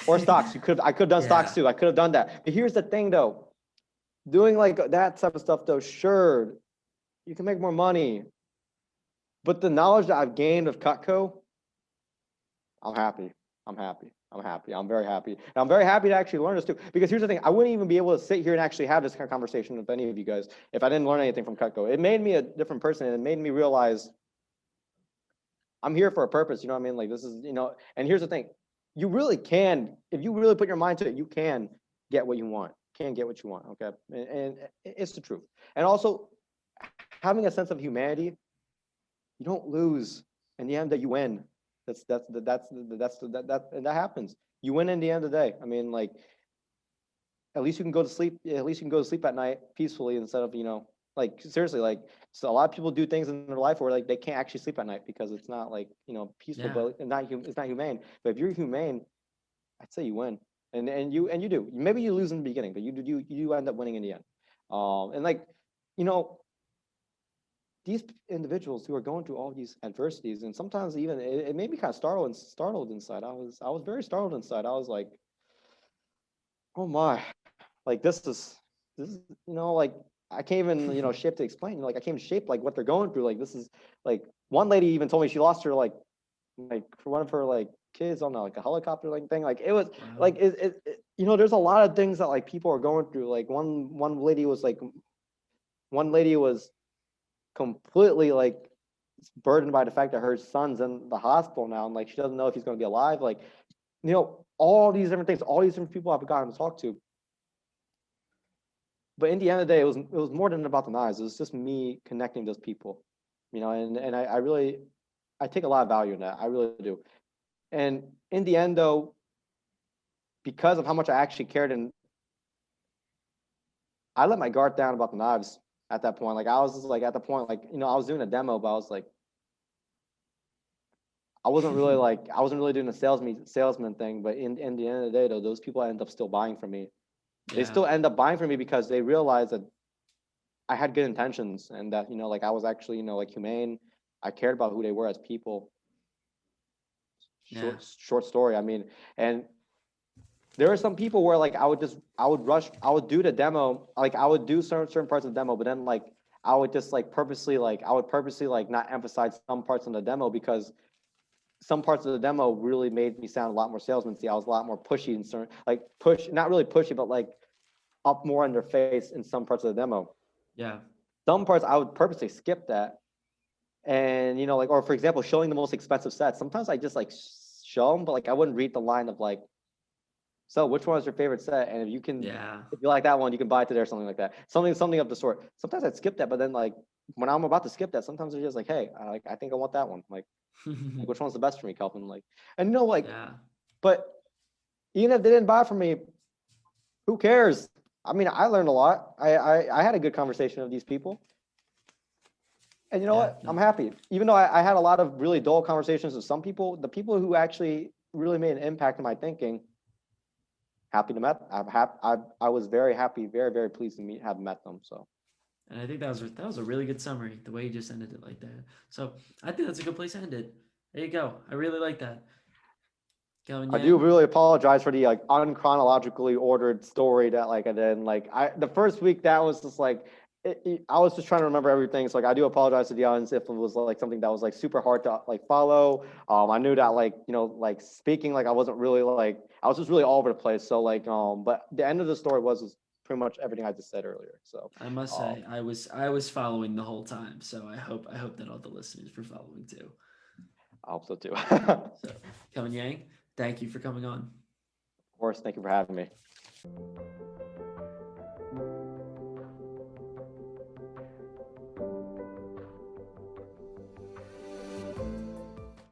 or stocks, I could have done stocks Yeah. too. I could have done that. But here's the thing though, doing like that type of stuff though, sure, you can make more money. But the knowledge that I've gained of Cutco, I'm happy. I'm happy. I'm happy. I'm very happy. And I'm very happy to actually learn this too. Because here's the thing, I wouldn't even be able to sit here and actually have this kind of conversation with any of you guys if I didn't learn anything from Cutco. It made me a different person, and it made me realize I'm here for a purpose. You know what I mean? Like this is, and here's the thing. You really can, if you really put your mind to it, you can get what you want. Can get what you want. Okay. And it's the truth. And also having a sense of humanity, you don't lose. In the end that you win. And that happens. You win in the end of the day. I mean, like at least you can go to sleep. At least you can go to sleep at night peacefully instead of, like seriously, like so a lot of people do things in their life where like they can't actually sleep at night because it's not like, peaceful, Yeah. but it's not humane. But if you're humane, I'd say you win. And you do. Maybe you lose in the beginning, but you end up winning in the end. And like, you know, these individuals who are going through all these adversities, and sometimes even it made me kind of startled inside. I was very startled inside. I was like, oh my, like this is like I can't even shape to explain. Like I can't even shape like what they're going through. Like this is like one lady even told me she lost her like for one of her like kids on like a helicopter like thing. Like it was Wow. like there's a lot of things that like people are going through. Like one lady was completely like burdened by the fact that her son's in the hospital now, and like she doesn't know if he's going to be alive. Like all these different things, all these different people I've gotten to talk to. But in the end of the day, it was more than about the knives. It was just me connecting those people, and I really I take a lot of value in that. I really do. And in the end, though, because of how much I actually cared, and I let my guard down about the knives at that point. Like I was just like at the point, like I was doing a demo, but I was like, I wasn't really doing a salesman thing. But in the end of the day, though, those people end up still buying from me. They Yeah. still end up buying from me because they realize that I had good intentions and that like I was actually like humane. I cared about who they were as people. Yeah. Short story. I mean, and there are some people where like I would do the demo, like I would do certain parts of the demo, but then like I would just like purposely like not emphasize some parts of the demo because some parts of the demo really made me sound a lot more salesman. See, I was a lot more pushy and certain like not really pushy, but like up more in their face in some parts of the demo. Yeah. Some parts I would purposely skip that. And like, or for example, showing the most expensive sets. Sometimes I just like show them, but like I wouldn't read the line of like, so which one is your favorite set? And Yeah. if you like that one, you can buy it today or something like that. Something of the sort. Sometimes I'd skip that, but then like when I'm about to skip that, sometimes they're just like, hey, I think I want that one. Like which one's the best for me, Kelvin? Like, and like, Yeah. but even if they didn't buy from me, who cares? I mean, I learned a lot. I had a good conversation with these people. And you know Yeah. what? No. I'm happy. Even though I had a lot of really dull conversations with some people, the people who actually really made an impact in my thinking, happy to met. I was very happy, very, very pleased to have met them. So And I think that was a really good summary, the way you just ended it like that. So I think that's a good place to end it. There you go. I really like that. Kelvin I do Yang. really apologize for the like unchronologically ordered story that like I did. Like the first week that was just like I was just trying to remember everything. So like I do apologize to the audience if it was like something that was like super hard to like follow. I knew that like like speaking like I wasn't really like I was just really all over the place. So like but the end of the story was pretty much everything I just said earlier. So I must um say, I was following the whole time. So I hope that all the listeners were following too. I hope so too. So Kelvin Yang, thank you for coming on. Of course, thank you for having me.